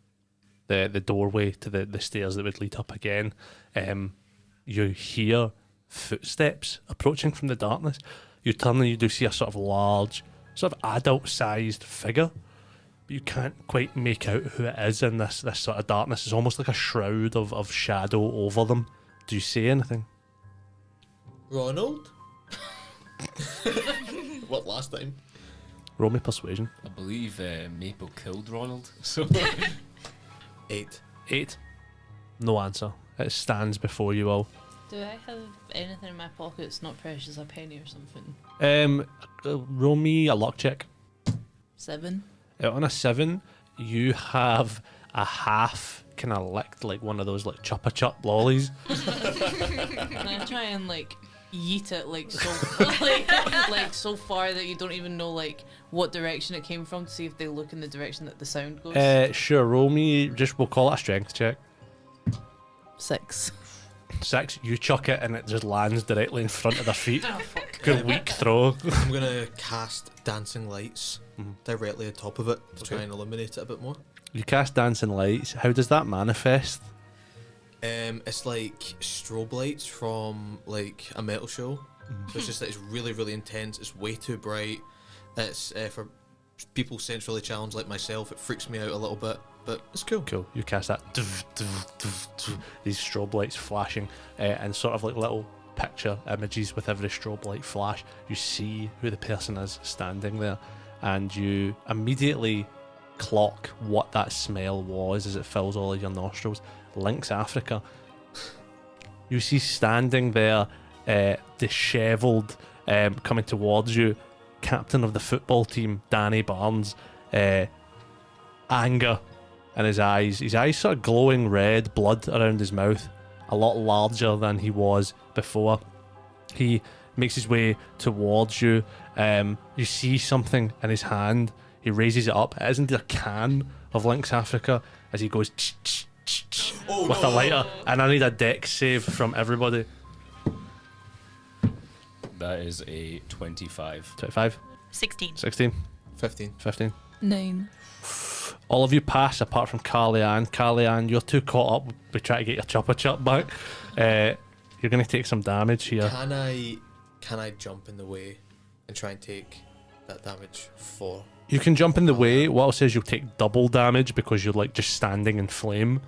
the doorway to the stairs that would lead up again, you hear footsteps approaching from the darkness. You turn and you do see a sort of large, sort of adult-sized figure, but you can't quite make out who it is in this sort of darkness. It's almost like a shroud of shadow over them. Do you see anything? Ronald? What, last time? Roll me persuasion. I believe Maple killed Ronald. So 8. 8. No answer. It stands before you all. Do I have anything in my pockets not precious, a penny or something? Roll me a luck check. 7. On a 7, you have a half kind of licked, like one of those like Chupa Chup lollies. And I try and like yeet it like so like so far that you don't even know like what direction it came from to see if they look in the direction that the sound goes. Sure, roll me. We'll call it a strength check. 6. 6. You chuck it and it just lands directly in front of their feet. Oh fuck. Good weak throw. I'm gonna cast dancing lights directly on top of it to try and illuminate it a bit more. You cast dancing lights. How does that manifest? It's like strobe lights from like a metal show. So it's just that it's really, really intense. It's way too bright. It's for people sensually challenged like myself. It freaks me out a little bit, but it's cool. Cool. You cast that. These strobe lights flashing, and sort of like little picture images with every strobe light flash. You see who the person is standing there, and you immediately clock what that smell was as it fills all of your nostrils. Lynx Africa. You see standing there, dishevelled, coming towards you, captain of the football team, Danny Barnes. Anger in his eyes. His eyes sort of glowing red, blood around his mouth, a lot larger than he was before. He makes his way towards you. You see something in his hand. He raises it up. It is indeed a can of Lynx Africa as he goes with a lighter. And I need a dex save from everybody. That is a 25. 25, 16. 16, 15. 15. 9. All of you pass apart from Carly-Ann. Carly-Ann, you're too caught up with trying to get your Chupa Chup back. You're going to take some damage here. Can I jump in the way and try and take that damage for? You can jump in the way. What it says you'll take double damage because you're like just standing in flame.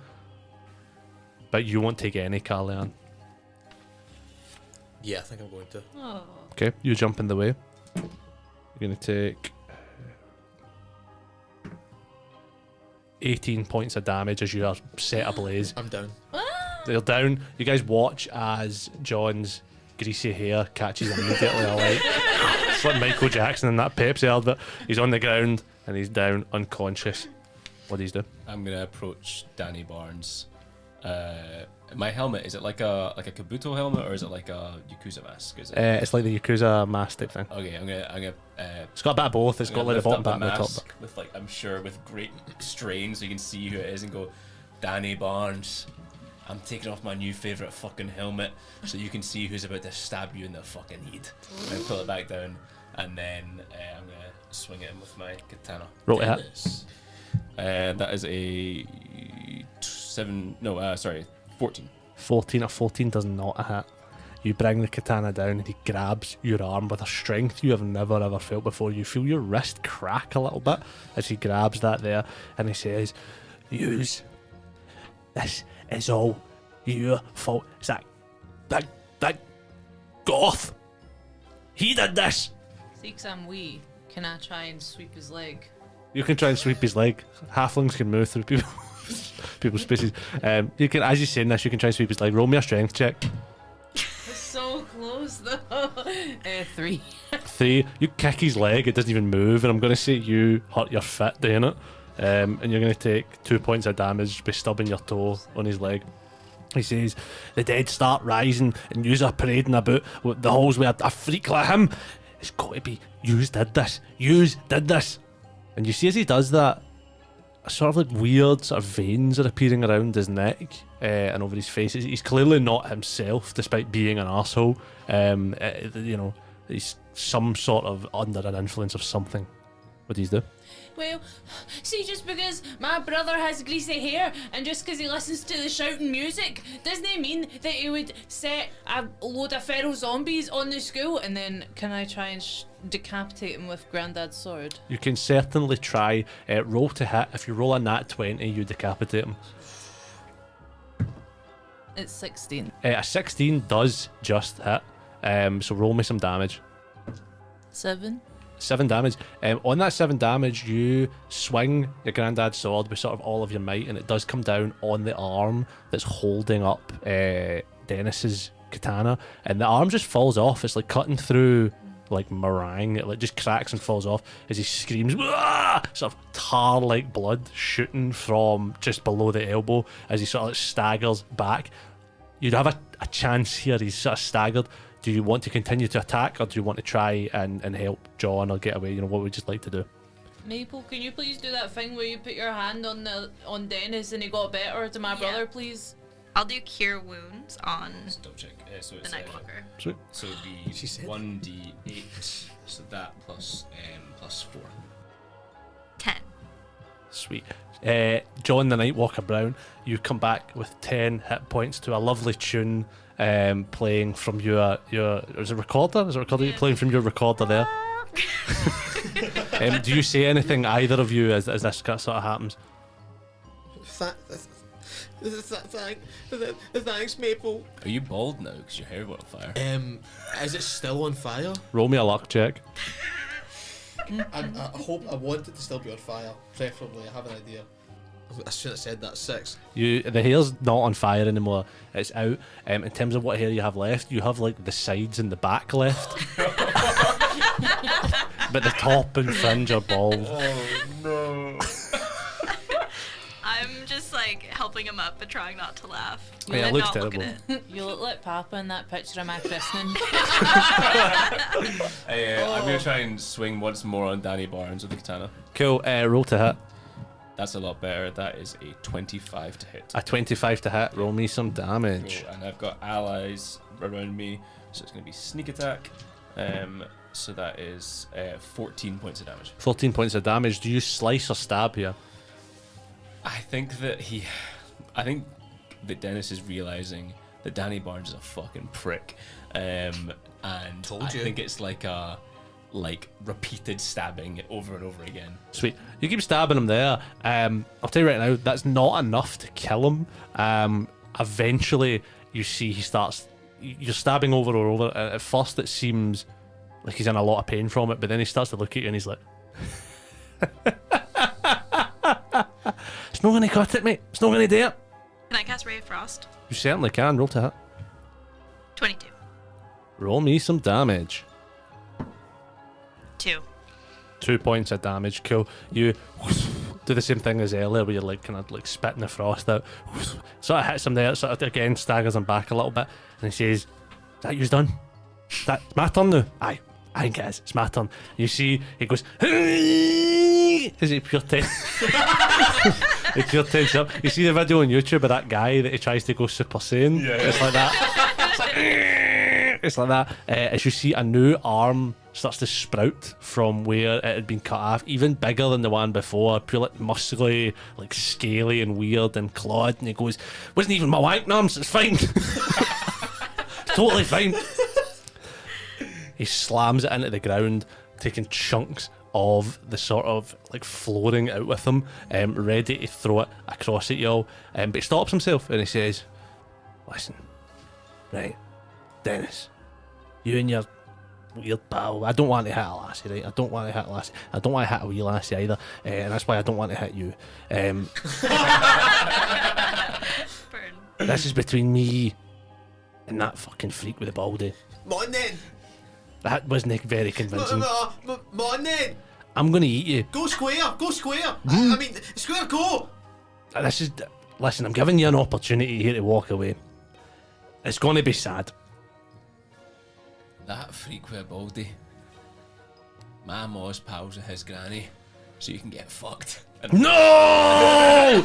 But you won't take any, Carly-Ann. Yeah, I think I'm going to. Oh. Okay, you jump in the way. You're going to take 18 points of damage as you are set ablaze. I'm down. They're down. You guys watch as John's greasy hair catches immediately alight. It's like Michael Jackson in that Pepsi advert. He's on the ground and he's down unconscious. What do you do? I'm gonna approach Danny Barnes. My helmet, is it like a Kabuto helmet or is it like a Yakuza mask? Is it? It's like the Yakuza mask type thing. Okay, I'm gonna It's got a bit of both. It's got like the bottom back and the top mask back. with like, I'm sure with great strain so you can see who it is and go, Danny Barnes, I'm taking off my new favourite fucking helmet so you can see who's about to stab you in the fucking head. And pull it back down and then I'm gonna swing it in with my katana. Roll to hit. Dennis. That is a 14. 14. A 14 does not hit. You bring the katana down and he grabs your arm with a strength you have never ever felt before. You feel your wrist crack a little bit as he grabs that there and he says, "Use. This is all your fault." It's that goth. He did this. See, 'cause I'm wee, can I try and sweep his leg? You can try and sweep his leg. Halflings can move through people's spaces. You can, as you're saying this, you can try and sweep his leg. Roll me a strength check. It's so close though. 3. 3. You kick his leg, it doesn't even move, and I'm going to say you hurt your foot doing it. And you're going to take 2 points of damage by stubbing your toe on his leg. He says, "The dead start rising and yous are parading about with the halls with a freak like him. It's got to be yous did this. Yous did this." And you see as he does that, sort of like weird sort of veins are appearing around his neck and over his face. He's clearly not himself, despite being an arsehole. He's some sort of under an influence of something. What do you do? Well, see, just because my brother has greasy hair and just because he listens to the shouting music doesn't mean that he would set a load of feral zombies on the school. And then can I try and decapitate him with Grandad's sword? You can certainly try. Roll to hit. If you roll a nat 20, you decapitate him. It's 16. A 16 does just hit. So roll me some damage. 7. 7 damage. On that 7 damage, you swing your granddad's sword with sort of all of your might, and it does come down on the arm that's holding up Dennis's katana, and the arm just falls off. It's like cutting through like meringue. It like just cracks and falls off as he screams, "Wah!" Sort of tar-like blood shooting from just below the elbow as he sort of like staggers back. You'd have a chance here. He's sort of staggered. Do you want to continue to attack, or do you want to try and help John or get away? You know, what would you like to do? Maple, can you please do that thing where you put your hand on Dennis and he got better to my Yeah. brother, please? I'll do cure wounds on Just double check. So the it's Nightwalker. Sweet. so it'd be She said. 1d8. So that plus 4. 10. Sweet. John the Nightwalker Brown, you come back with 10 hit points to a lovely tune playing from your is it recorder? Is it recorder? Yeah. Playing from your recorder there. Do you say anything, either of you, as this sort of happens? Thanks, Maple. Are you bald now? Because your hair went on fire. Is it still on fire? Roll me a luck check. I want it to still be on fire. Preferably, I have an idea. I shouldn't have said that. 6. The hair's not on fire anymore. It's out. In terms of what hair you have left, you have like the sides and the back left. But the top and fringe are bald. Oh no. I'm just like helping him up but trying not to laugh. Yeah, it And looks not look at terrible. it. You look like Papa in that picture of my christening. I'm gonna try and swing once more on Danny Barnes with the katana. Cool. Roll to hit. That's a lot better. That is a 25 to hit. A 25 to hit. Roll me some damage. Cool. And I've got allies around me, so it's gonna be sneak attack. So that is 14 points of damage. 14 points of damage. Do you slice or stab here? I think that Dennis is realizing that Danny Barnes is a fucking prick, and Told I you. think it's like repeated stabbing over and over again. Sweet. You keep stabbing him there. I'll tell you right now, that's not enough to kill him. Eventually, you see he starts. You're stabbing over and over. At first, it seems like he's in a lot of pain from it, but then he starts to look at you and he's like, "It's not going to cut it, mate. It's not going to do it." Can I cast Ray of Frost? You certainly can. Roll to hit. 22. Roll me some damage. 2. 2 points of damage. Cool. You do the same thing as earlier, where you're like kind of like spitting the frost out. Sort of hits him there. Sort of again staggers him back a little bit, and he says, "Is that you's done? That's my turn now." Aye, I think it is. It's my turn. You see, he goes, is it pure tense? It's pure tense up. You see the video on YouTube of that guy that he tries to go Super Saiyan? Yeah. It's like that. It's like that. As you see, a new arm starts to sprout from where it had been cut off, even bigger than the one before, pure like muscly, like scaly and weird and clawed. And he goes, "Wasn't even my wank arms. It's fine. It's totally fine." He slams it into the ground, taking chunks of the sort of like flooring out with him, ready to throw it across at y'all. But he stops himself and he says, "Listen, right, Dennis, you and your weird pal, I don't want to hit a lassie, right? I don't want to hit a lassie. I don't want to hit a wee lassie either, and that's why I don't want to hit you. Burn. This is between me and that fucking freak with the baldy. Mon then. That wasn't very convincing. Mon then. I'm going to eat you. Go square. Go square. I mean, square. Go. This is... Listen, I'm giving you an opportunity here to walk away. It's going to be sad." That freak with a baldy. My ma's pals with his granny, so you can get fucked. And No!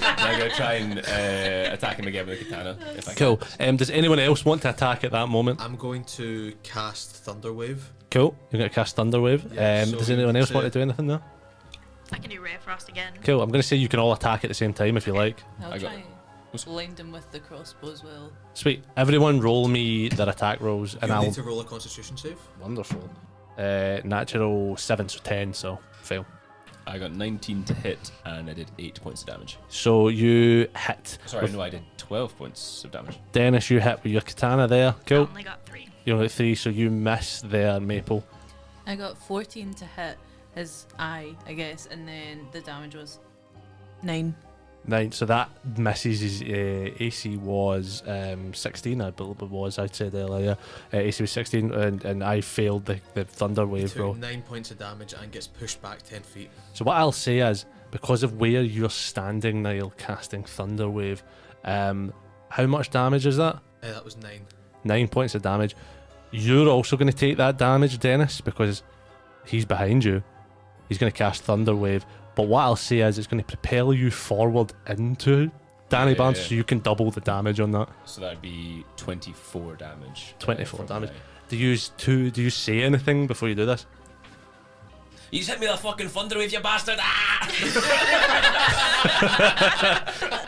I'm gonna try and attack him again with a katana if I Cool. can. Does anyone else want to attack at that moment? I'm going to cast Thunderwave. Cool. You're going to cast Thunderwave. Yeah, so does anyone else to- want to do anything there? I can do Ray of Frost again. Cool. I'm going to say you can all attack at the same time if you like. I'll I got try it. blind him with the crossbow as well. Sweet. Everyone roll me their attack rolls and You I'll... need to roll a Constitution save. Wonderful. Natural 7, so 10, so fail. I got 19 to hit and I did 8 points of damage. So you hit. Sorry, no, I did 12 points of damage. Dennis, you hit with your katana there. I Cool. only got 3. You only got 3, so you miss there, Maple. I got 14 to hit his eye, I guess, and then the damage was 9. 9. So that misses his AC was 16, I believe it was. I said earlier. AC was 16, and I failed the Thunder Wave Took roll. 9 points of damage and gets pushed back 10 feet. So what I'll say is, because of where you're standing, Niall, casting Thunder Wave, how much damage is that? That was 9. 9 points of damage. You're also going to take that damage, Dennis, because he's behind you. He's going to cast Thunder Wave. But what I'll say is it's going to propel you forward into Danny Yeah, Barnes, yeah. so you can double the damage on that. So that'd be 24 damage. 24 from damage. my- Do you say anything before you do this? You just hit me with a fucking thunder wave, you bastard! Ah!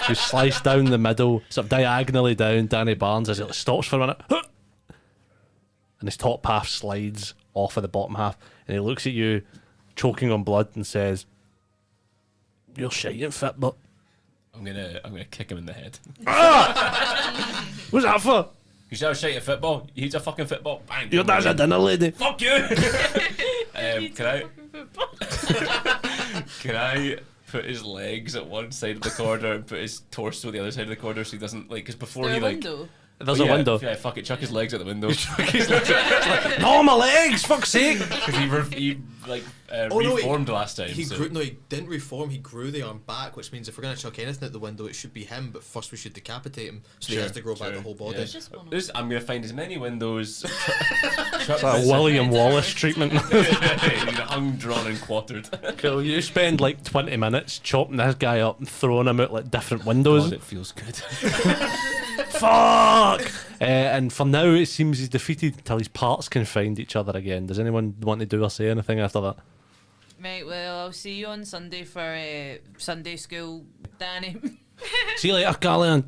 You slice down the middle, sort of diagonally down Danny Barnes as it stops for a minute. And his top half slides off of the bottom half. And he looks at you, choking on blood, and says, "You're shiting fit, but I'm gonna kick him in the head. what's that for? You should have shite at football. He's a fucking football. Bang. Your dad's a dinner lady." Fuck you! Can I put his legs at one side of the corridor and put his torso at the other side of the corridor so he doesn't like? Because before There he a like. window. There's Oh, a yeah, window. Yeah, fuck it. Chuck his legs out the window. No, my legs, fuck's sake. Because he reformed last time. He so. grew, no, he didn't reform. He grew the arm back, which means if we're gonna chuck anything out the window, it should be him. But first, we should decapitate him, so he has to grow back the whole body. Yeah. Just one. I'm gonna find as many windows. It's like a William Wallace treatment. Hung, drawn, and quartered. Cool. You spend like 20 minutes chopping this guy up and throwing him out like different windows. God, it feels good. Fuck! And for now, it seems he's defeated until his parts can find each other again. Does anyone want to do or say anything after that? Right, well, I'll see you on Sunday for Sunday school, Danny. See you later, Carlian.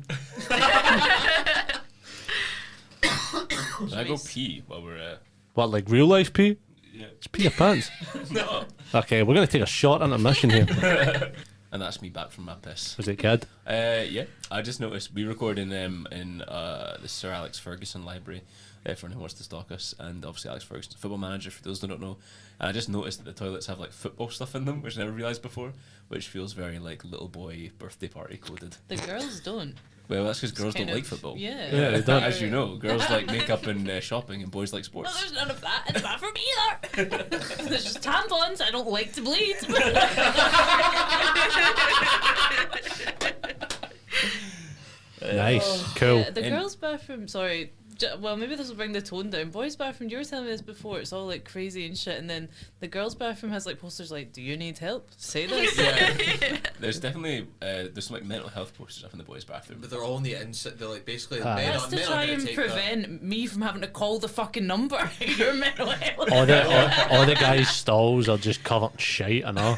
Can I go pee while we're? What, like real life pee? Yeah. Just pee your pants. No. Okay, we're going to take a short intermission here. And that's me back from my piss. Was it good? Yeah, I just noticed we record in the Sir Alex Ferguson library for anyone who wants to stalk us, and obviously Alex Ferguson's a football manager for those that don't know. And I just noticed that the toilets have like football stuff in them, which I never realised before, which feels very like little boy birthday party coded. The girls don't. Well, that's because girls Kind don't of- like football. Yeah. Yeah, they don't. As you know, girls like makeup and shopping, and boys like No, sports. there's none of that in the bathroom either. There's just tampons. I don't like to bleed. Nice. Cool. Yeah, the And- girls' bathroom. Sorry. Well, maybe this will bring the tone down. Boys' bathroom. You were telling me this before. It's all like crazy and shit. And then the girls' bathroom has like posters like, "Do you need help? Say this." Yeah. There's definitely there's some like mental health posters up in the boys' bathroom. But they're all on the inside. They're like basically Ah. men That's are, to men try are gonna and take prevent me from having to call the fucking number. Your mental health. All the guys' stalls are just covered in shite and all.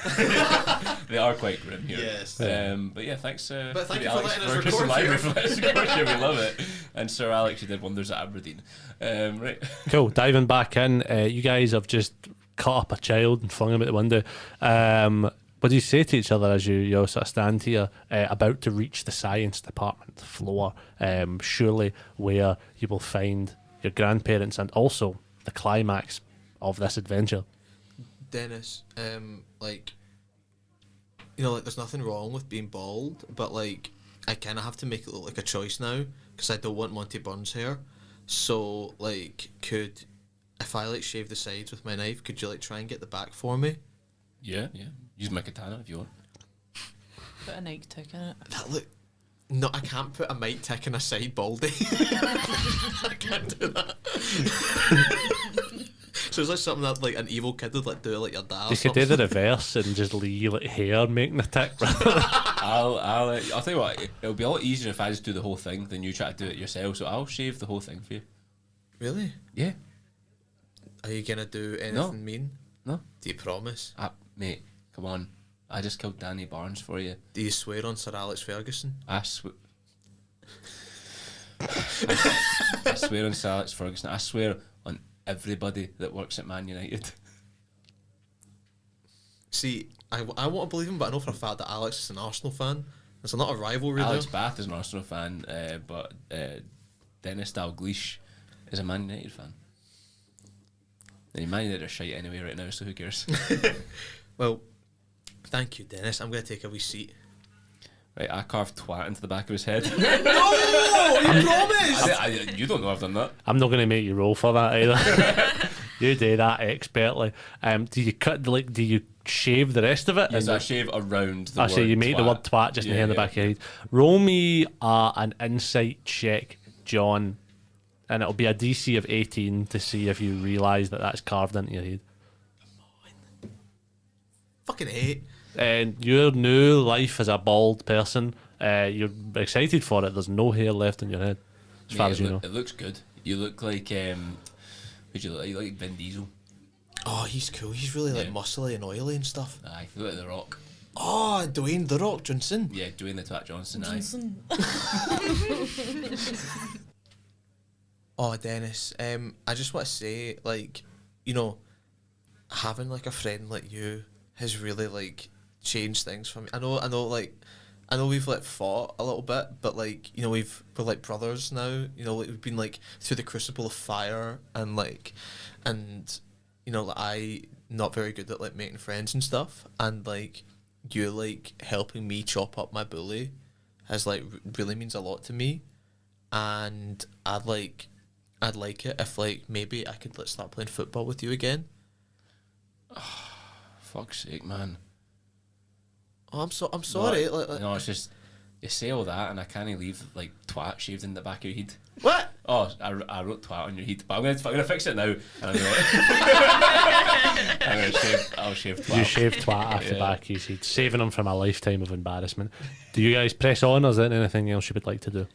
They are quite grim here. Yes. But yeah, thanks. But thank to you the for Alex letting us Ferguson record Library here. for letting us record here. We love it. And Sir Alex, you did wonders at Aberdeen. Right. Cool. Diving back in, you guys have just cut up a child and flung him out the window. What do you say to each other as you all sort of stand here, about to reach the science department floor, surely where you will find your grandparents and also the climax of this adventure? Dennis, like, you know, like, there's nothing wrong with being bald, but like, I kind of have to make it look like a choice now because I don't want Monty Burns hair. So, like, if I like shave the sides with my knife, could you like try and get the back for me? Yeah. Use my katana if you want. Put a Nike tick in it. That look. No, I can't put a mic tick in a side baldy. I can't do that. So it's like something that like an evil kid would like do, like your dad. Or You could do something. the reverse and just leave like hair making the tick. I'll tell you what. It'll be a lot easier if I just do the whole thing than you try to do it yourself. So I'll shave the whole thing for you. Really? Yeah. Are you gonna do anything mean? No. Do you promise? Mate, come on. I just killed Danny Barnes for you. Do you swear on Sir Alex Ferguson? I swear on Sir Alex Ferguson. I swear on everybody that works at Man United. See, I want to believe him, but I know for a fact that Alex is an Arsenal fan. It's not a rivalry Alex there. Bath is an Arsenal fan, but Dennis Dalglish is a Man United fan. And Man United are shite anyway right now, so who cares? Well, thank you, Dennis. I'm going to take a wee seat. Right, I carved twat into the back of his head. No, you promised. You don't know I've done that. I'm not going to make you roll for that either. You do that expertly. Do you cut do you shave the rest of it? Yes, And I shave around the I word say you make the twat. word twat just in Yeah, the yeah. back of your head. Roll me an insight check, John, and it'll be a DC of 18 to see if you realise that that's carved into your head. Fucking hate. And your new life as a bald person, you're excited for it. There's no hair left in your head, as far Mate, as you know. It looks good. You look like who'd you look like? You look like Vin Diesel. Oh, he's cool. He's really like Yeah. muscly and oily and stuff. Aye, you look like The Rock. Oh, Dwayne The Rock Johnson. Yeah, Dwayne the Twat Johnson. Aye. Oh, Dennis. I just want to say, like, having like a friend like you has really like changed things for me. I know, like, I know we've like fought a little bit, but like, we're like brothers now. Like, we've been like through the crucible of fire and like, like I not very good at like making friends and stuff, and like you like helping me chop up my bully has like really means a lot to me, and I'd like it if like maybe I could start playing football with you again. Fuck's sake, man. Oh, I'm sorry. No, it's just you say all that and I can't leave like twat shaved in the back of your head. What? Oh, I wrote twat on your head, but I'm gonna fix it now. And I'm gonna, I'll shave twat. You shave twat off the Yeah. back of his head, saving him from a lifetime of embarrassment. Do you guys press on, or is there anything else you would like to do?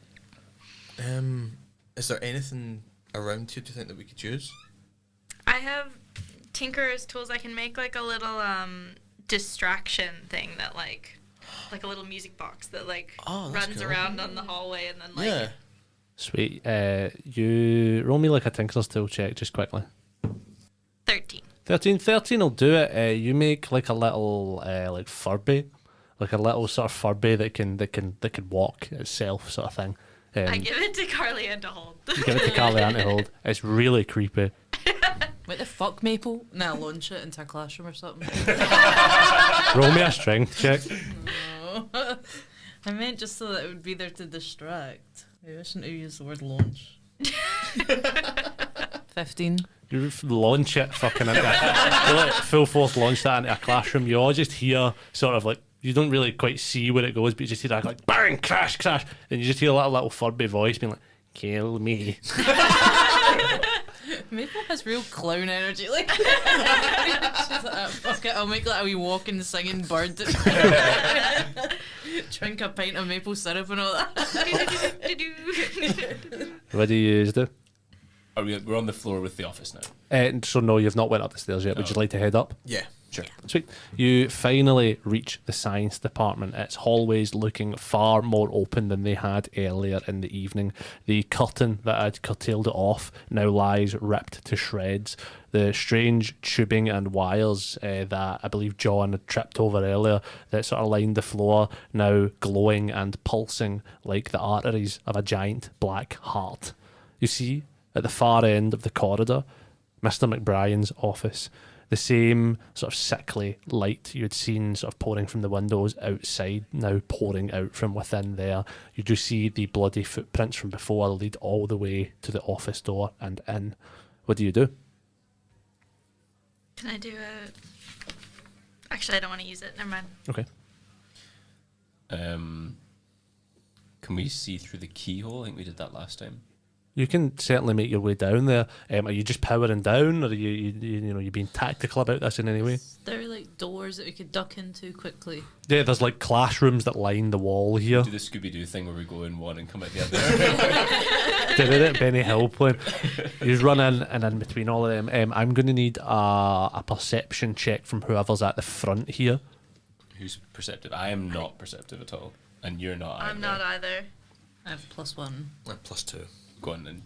Is there anything around here do you think that we could use? I have tinkerer's tools. I can make like a little distraction thing that like a little music box that like Oh, that's runs cool. around on the hallway and then like Yeah. Sweet. You roll me like a Tinker's Tool check just quickly. 13. 13 will do it. You make like a little like Furby, like a little sort of Furby that can walk itself, sort of thing. I give it to Carly and to hold. You give it to Carly Ann to hold. It's really creepy. What the fuck, Maple? Now launch it into a classroom or something. Roll me a strength check. I meant just so that it would be there to distract. Maybe I shouldn't have used the word launch. 15. You launch it fucking into you like full force launch that into a classroom. You all just hear sort of like, you don't really quite see where it goes, but you just hear that like bang, crash, crash, and you just hear a little Furby voice being like, "Kill me." Maple has real clown energy. Like, she's like, oh, fuck it, I'll make like a wee walking, singing bird. Drink a pint of maple syrup and all that. What do you do? We're on the floor with the office now. So no, you've not went up the stairs yet. Would you like to head up? Yeah. Sure. Sweet. You finally reach the science department. Its hallways looking far more open than they had earlier in the evening. The curtain that had curtailed it off now lies ripped to shreds. The strange tubing and wires that I believe John had tripped over earlier that sort of lined the floor now glowing and pulsing like the arteries of a giant black heart. You see, at the far end of the corridor, Mr. McBrien's office. The same sort of sickly light you had seen sort of pouring from the windows outside, now pouring out from within there. You do see the bloody footprints from before lead all the way to the office door and in. What do you do? Can I do a... Actually, I don't want to use it. Never mind. Okay. Can we see through the keyhole? I think we did that last time. You can certainly make your way down there. Are you just powering down, or are you being tactical about this in any way? There are like doors that we could duck into quickly. Yeah, there's like classrooms that line the wall here. Do the Scooby-Doo thing where we go in one and come out the other. Did it, Benny Hill playing. You run in, and in between all of them, I'm going to need a perception check from whoever's at the front here. Who's perceptive? I am not perceptive at all. And you're not either. I'm not either. I have +1. +2. Go on then.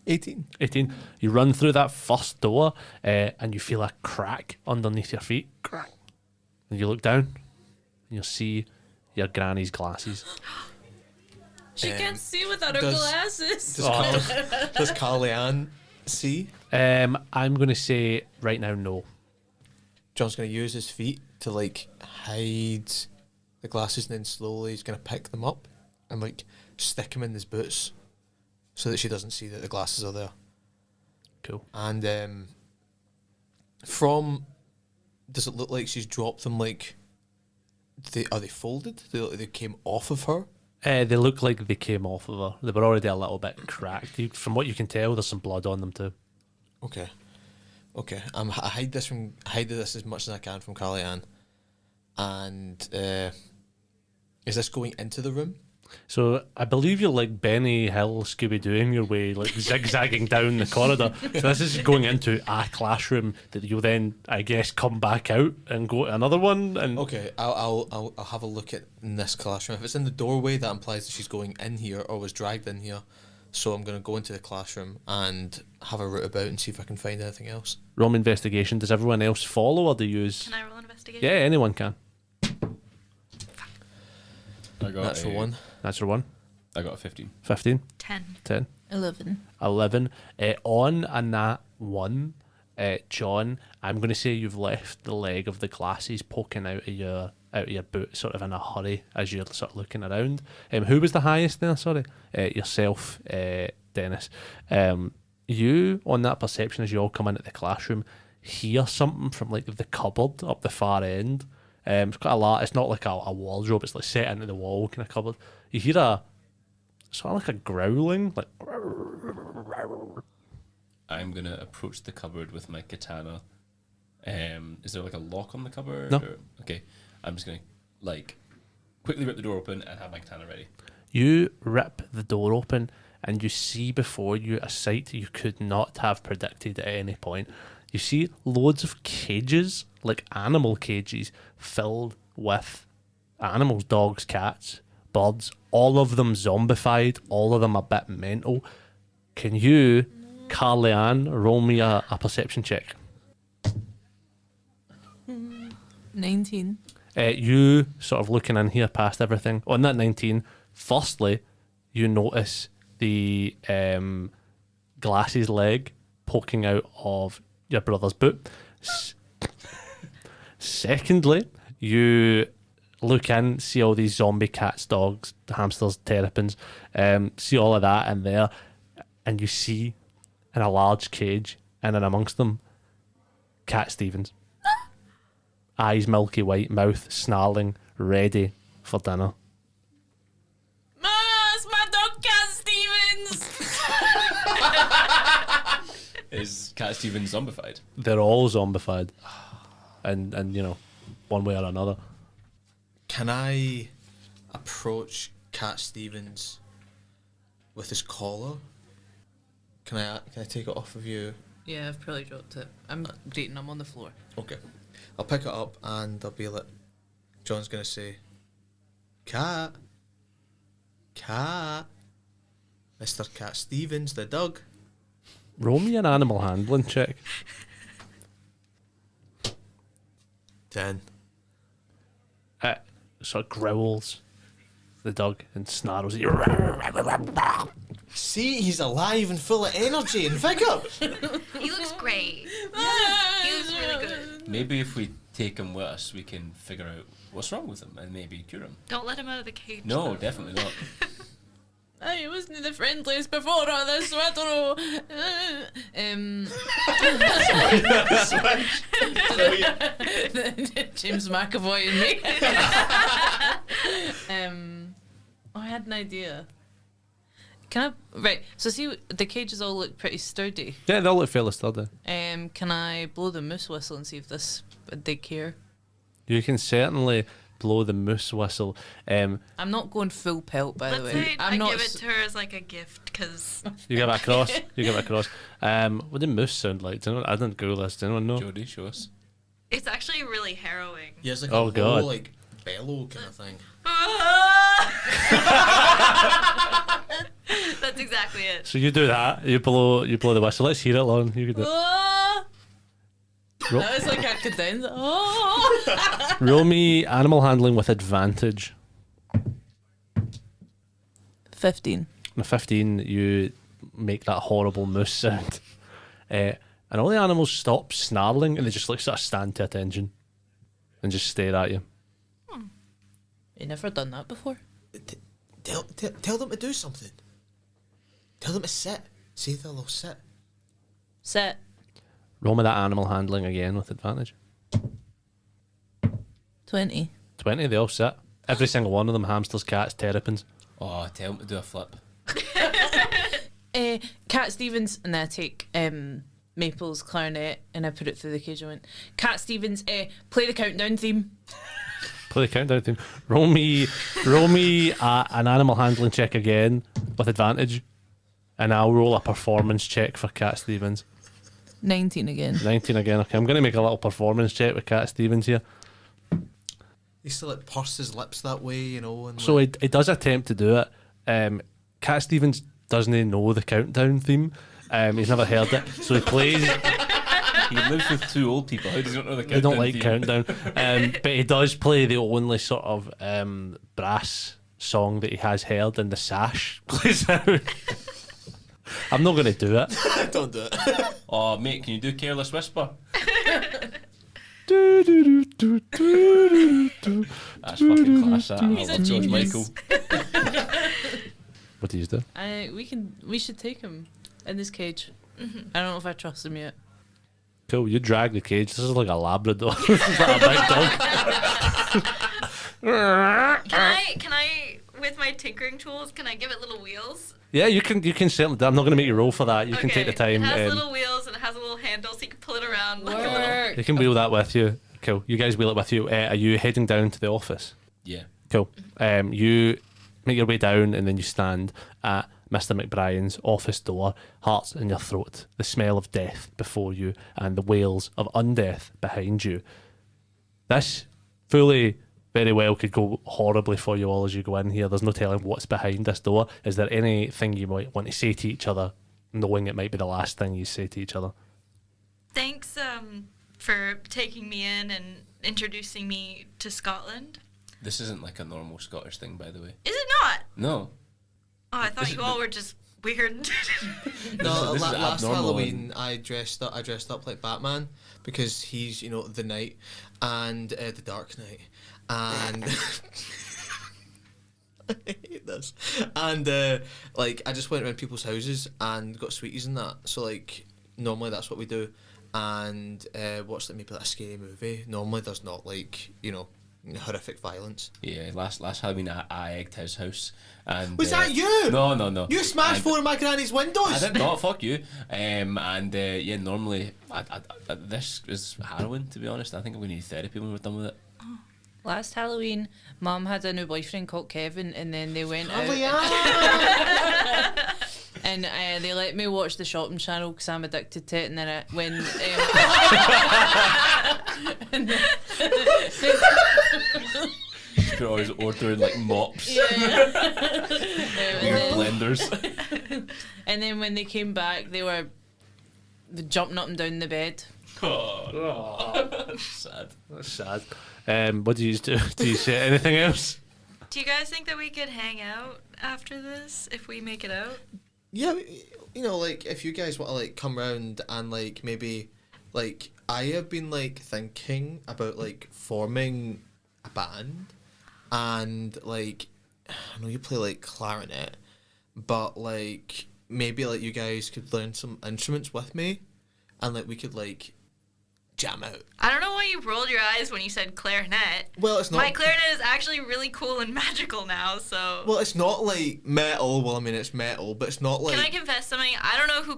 18. 18. You run through that first door, and you feel a crack underneath your feet. Crack. And you look down, and you'll see your granny's glasses. She can't see without her does- glasses. Does Carly Ann see? I'm going to say right now, no. John's going to use his feet to like hide the glasses, and then slowly he's gonna pick them up and like stick them in his boots, so that she doesn't see that the glasses are there. Cool. And does it look like she's dropped them? Like, are they folded? They came off of her. They look like they came off of her. They were already a little bit cracked. From what you can tell, there's some blood on them too. Okay. I hide this as much as I can from Carly Ann. And is this going into the room? So I believe you're like Benny Hill Scooby-Dooing your way, like zigzagging down the corridor. So this is going into a classroom that you'll then, I guess, come back out and go to another one. And Okay, I'll have a look at this classroom. If it's in the doorway, that implies that she's going in here or was dragged in here. So I'm going to go into the classroom and have a route about and see if I can find anything else. Rome investigation. Does everyone else follow or do you use? Can I roll investigation? Yeah, anyone can. I got Natural one. Natural 1. I got a 15. 15. 10. 10. 11. 11. On a nat 1, John, I'm going to say you've left the leg of the glasses poking out of your boot, sort of in a hurry as you're sort of looking around. Who was the highest there? Sorry, yourself, Dennis. You on that perception as you all come in at the classroom hear something from like the cupboard up the far end. It's quite a lot. It's not like a wardrobe. It's like set into the wall kind of cupboard. You hear a sort of like a growling, like. I'm gonna approach the cupboard with my katana. Is there like a lock on the cupboard? No. Okay. I'm just gonna like quickly rip the door open and have my katana ready. You rip the door open and you see before you a sight you could not have predicted at any point. You see loads of cages, like animal cages, filled with animals, dogs, cats, birds, all of them zombified, all of them a bit mental. Can you, Carly Ann, roll me a perception check? 19. You sort of looking in here past everything. On that 19, firstly, you notice the glasses leg poking out of your brother's boot. Secondly, you look in, see all these zombie cats, dogs, hamsters, terrapins, see all of that in there, and you see in a large cage, and in amongst them, Cat Stevens. Eyes milky white, mouth snarling, ready for dinner. It's my dog, Cat Stevens! Is Cat Stevens zombified? They're all zombified, and you know, one way or another. Can I approach Cat Stevens with his collar? Can I take it off of you? Yeah, I've probably dropped it. I'm greeting him on the floor. Okay. I'll pick it up and I'll be like, John's gonna say, Cat, Mr. Cat Stevens, the dog. Roll me an animal handling check. 10. Sort of growls, the dog, and snarls at you. See, he's alive and full of energy and vigor. He looks great. He looks really good. Maybe if we take him with us, we can figure out what's wrong with him and maybe cure him. Don't let him out of the cage. No, though. definitely not. I wasn't the friendliest before all this, so I don't know. James McAvoy and me. I had an idea. Can I? Right. So see, the cages all look pretty sturdy. Yeah, they all look fairly sturdy. Can I blow the moose whistle and see if they care? You can certainly blow the moose whistle. I'm not going full pelt, by the Let's way. say I'm I not. give it to her as like a gift because You give it across. You give it across. What did moose sound like? I didn't Google this. Does anyone know? Jodie, show us. it's actually really harrowing. Yeah, it's like Oh, a God. whole, like, bellow kind of thing. That's exactly it. So you do that. You blow the whistle. Let's hear it, Lauren. You can do it. Roll, That was like a cadenza. Oh. roll me animal handling with advantage. 15. On a 15, you make that horrible moose sound. And all the animals stop snarling and they just like sort of stand to attention and just stare at you. You never done that before. Tell them to do something. Tell them to sit. See if they'll sit. Sit. Roll me that animal handling again with advantage. 20. 20, they all sit. Every single one of them, hamsters, cats, terrapins. Oh, tell him to do a flip. Cat Stevens, and then I take Maple's clarinet and I put it through the cage. I went, Cat Stevens, play the countdown theme. Play the countdown theme. Roll me an animal handling check again with advantage, and I'll roll a performance check for Cat Stevens. 19 again. 19 again. Okay, I'm going to make a little performance check with Cat Stevens here. He used to like purse his lips that way, you know. And So he does attempt to do it. Cat Stevens doesn't know the countdown theme. He's never heard it, so he plays. He lives with two old people. How does he not know the countdown? They don't like theme? countdown, but he does play the only sort of brass song that he has heard, and the sash plays out. I'm not going to do it. Don't do it. Oh, mate, can you do Careless Whisper? That's fucking class. That. I He's a love George genius. Michael. What do you do? We should take him in this cage. I don't know if I trust him yet. Cool, you drag the cage. This is like a Labrador. This is like a big dog. Can I, with my tinkering tools, can I give it little wheels? Yeah, you can certainly do. I'm not going to make you roll for that. You can take the time. It has little wheels and it has a little handle so you can pull it around. Like a little... Work. You can wheel that with you. Cool. You guys wheel it with you. Are you heading down to the office? Yeah. Cool. You make your way down and then you stand at Mr. McBrien's office door, hearts in your throat, the smell of death before you, and the wails of undeath behind you. This fully very well could go horribly for you all as you go in here. There's no telling what's behind this door. Is there anything you might want to say to each other, knowing it might be the last thing you say to each other? Thanks for taking me in and introducing me to Scotland. This isn't like a normal Scottish thing, by the way. Is it not? No. Oh, I thought This you is all the- were just weird. No, This is last abnormal Halloween I dressed up like Batman because he's the Knight and the Dark Knight, and I hate this. And like I just went around people's houses and got sweeties and that. So like normally that's what we do, and watched maybe like a scary movie. Normally there's not like horrific violence. Yeah, last Halloween I egged his house. And Was that you? No. You smashed And- four of my granny's windows. I did not, fuck you. Yeah, normally, this is harrowing, to be honest. I think I'm going to need therapy when we're done with it. Last Halloween, Mum had a new boyfriend called Kevin, and then they went out. Oh, yeah. And they let me watch the shopping channel because I'm addicted to it. And then You're always ordering like mops, weird blenders. and then when they came back, they jumping up and down the bed. Sad. That's sad. What do you do? Do you say anything else? Do you guys think that we could hang out after this if we make it out? Yeah, like if you guys want to like come round and like maybe like I have been like thinking about like forming a band, and like I know you play like clarinet, but like maybe like you guys could learn some instruments with me, and like we could like jam out. I don't know why you rolled your eyes when you said clarinet. Well, it's not. My clarinet is actually really cool and magical now, so... Well, it's not like metal. Well, I mean, it's metal, but it's not like. Can I confess something? I don't know who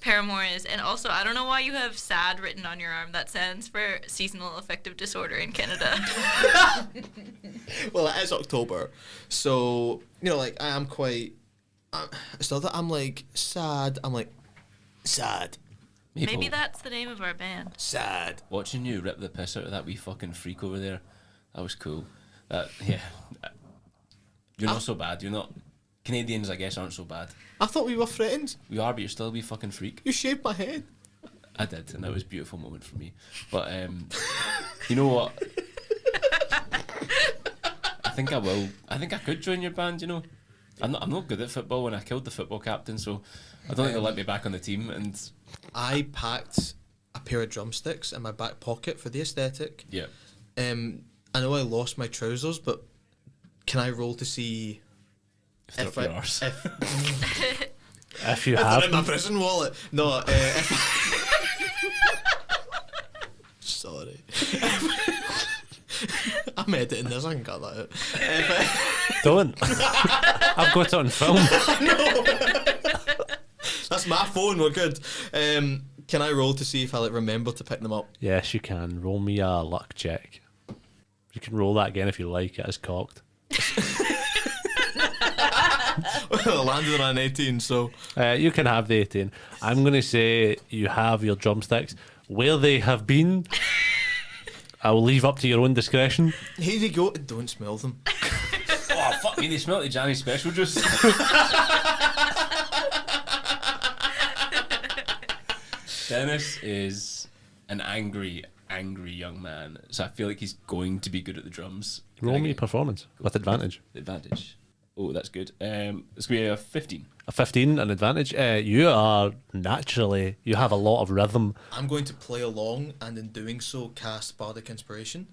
Paramore is, and also I don't know why you have SAD written on your arm. That stands for Seasonal Affective Disorder in Canada. Well, it is October, so like I am quite. It's not that I'm like sad. I'm like sad. Maybe that's the name of our band. Sad. Watching you rip the piss out of that wee fucking freak over there, that was cool. Yeah. You're not so bad. You're not. Canadians, I guess, aren't so bad. I thought we were friends. We are, but you're still a wee fucking freak. You shaved my head. I did, and that was a beautiful moment for me. But you know what? I think I will. I think I could join your band. I'm not good at football, and I killed the football captain, so I don't think they'll let me back on the team. And I packed a pair of drumsticks in my back pocket for the aesthetic. yeah, I know I lost my trousers, but Can I roll to see If they're up your arse. If you If have they're in my them. prison wallet? No. Sorry. I'm editing this. I can cut that out. Don't. I've got it on film. That's my phone. We're good. Can I roll to see if I remember to pick them up? Yes, you can. Roll me a luck check. You can roll that again if you like. It is cocked. I landed on an 18, so You can have the 18. I'm going to say you have your drumsticks. Where they have been, I will leave up to your own discretion. here you go. Don't smell them. Oh, fuck me, they smell like Johnny Special Juice. Dennis is an angry young man, so I feel like he's going to be good at the drums. Roll me Okay, performance with advantage. advantage. Oh, that's good. It's going to be a 15. A 15, an advantage. You are naturally, you have a lot of rhythm. I'm going to play along, and in doing so, cast Bardic Inspiration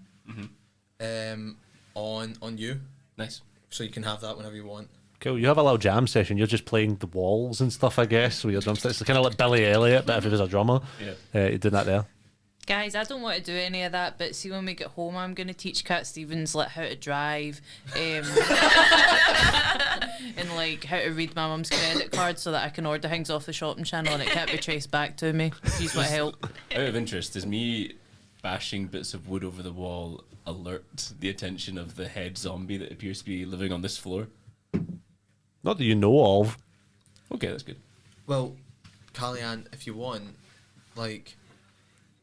on you, Nice. so you can have that whenever you want. Cool. You have a little jam session. You're just playing the walls and stuff, I guess, with your drumsticks. It's kind of like Billy Elliot, but if he was a drummer. Yeah. You're doing that there. Guys, I don't want to do any of that, but see when we get home, I'm going to teach Cat Stevens like how to drive, and like how to read my mum's credit card so that I can order things off the shopping channel and it can't be traced back to me. If you want help. Out of interest, does me bashing bits of wood over the wall alert the attention of the head zombie that appears to be living on this floor? Not that you know of. Okay, that's good. Well, Callian, if you want, like,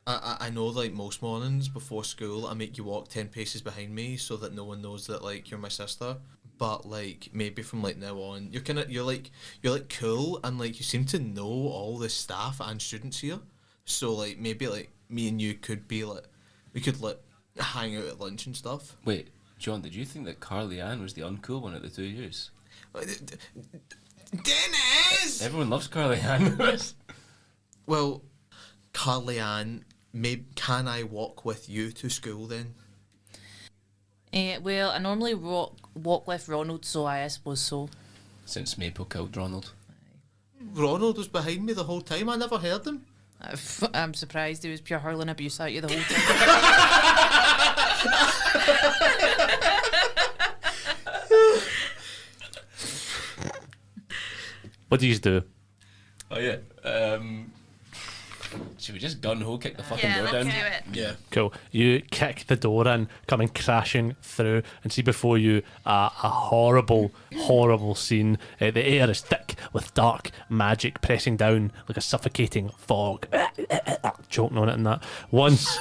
I know, like, most mornings before school, I make you walk 10 paces behind me so that no one knows that, like, you're my sister. But, like, maybe from, like, now on, you're like cool, and, like, you seem to know all the staff and students here. So, like, maybe, like, me and you could be, like, we could, like, hang out at lunch and stuff. Wait, John, did you think that Carly Ann was the uncool one at the two of yous? Dennis! Everyone loves Carly Ann. Well, Carly-Ann, can I walk with you to school then? Well, I normally walk with Ronald, so I suppose so. Since Maple killed Ronald. Ronald was behind me the whole time. I never heard him. I'm surprised he was pure hurling abuse at you the whole time. What do you do? Oh, yeah. Should we just gun-ho kick the fucking Yeah, door let's down? do it. Yeah. Cool. You kick the door in, coming crashing through, and see before you a horrible, horrible scene. The air is thick with dark magic pressing down like a suffocating fog. Choking on it and that. Once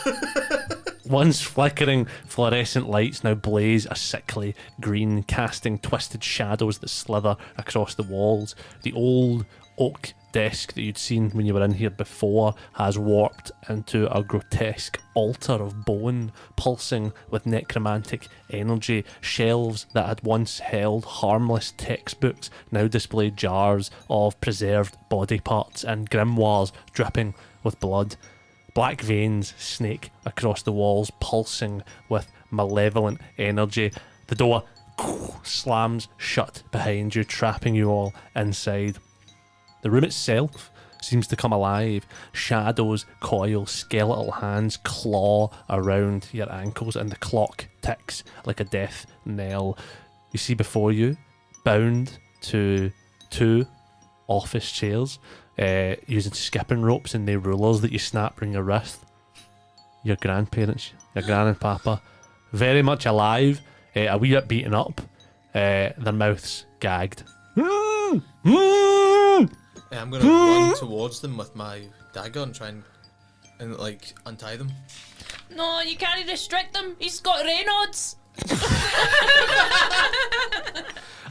flickering fluorescent lights now blaze a sickly green, casting twisted shadows that slither across the walls. The old oak desk that you'd seen when you were in here before has warped into a grotesque altar of bone, pulsing with necromantic energy. Shelves that had once held harmless textbooks now display jars of preserved body parts and grimoires dripping with blood. Black veins snake across the walls, pulsing with malevolent energy. The door slams shut behind you, trapping you all inside. The room itself seems to come alive. Shadows coil, skeletal hands claw around your ankles, and the clock ticks like a death knell. You see before you, bound to two office chairs, using skipping ropes and the rulers that you snap around your wrist, your grandparents, your gran and papa, very much alive, a wee bit beaten up, their mouths gagged. I'm going to run towards them with my dagger and try and like, untie them. No, you can't restrict him. He's got Raynaud's.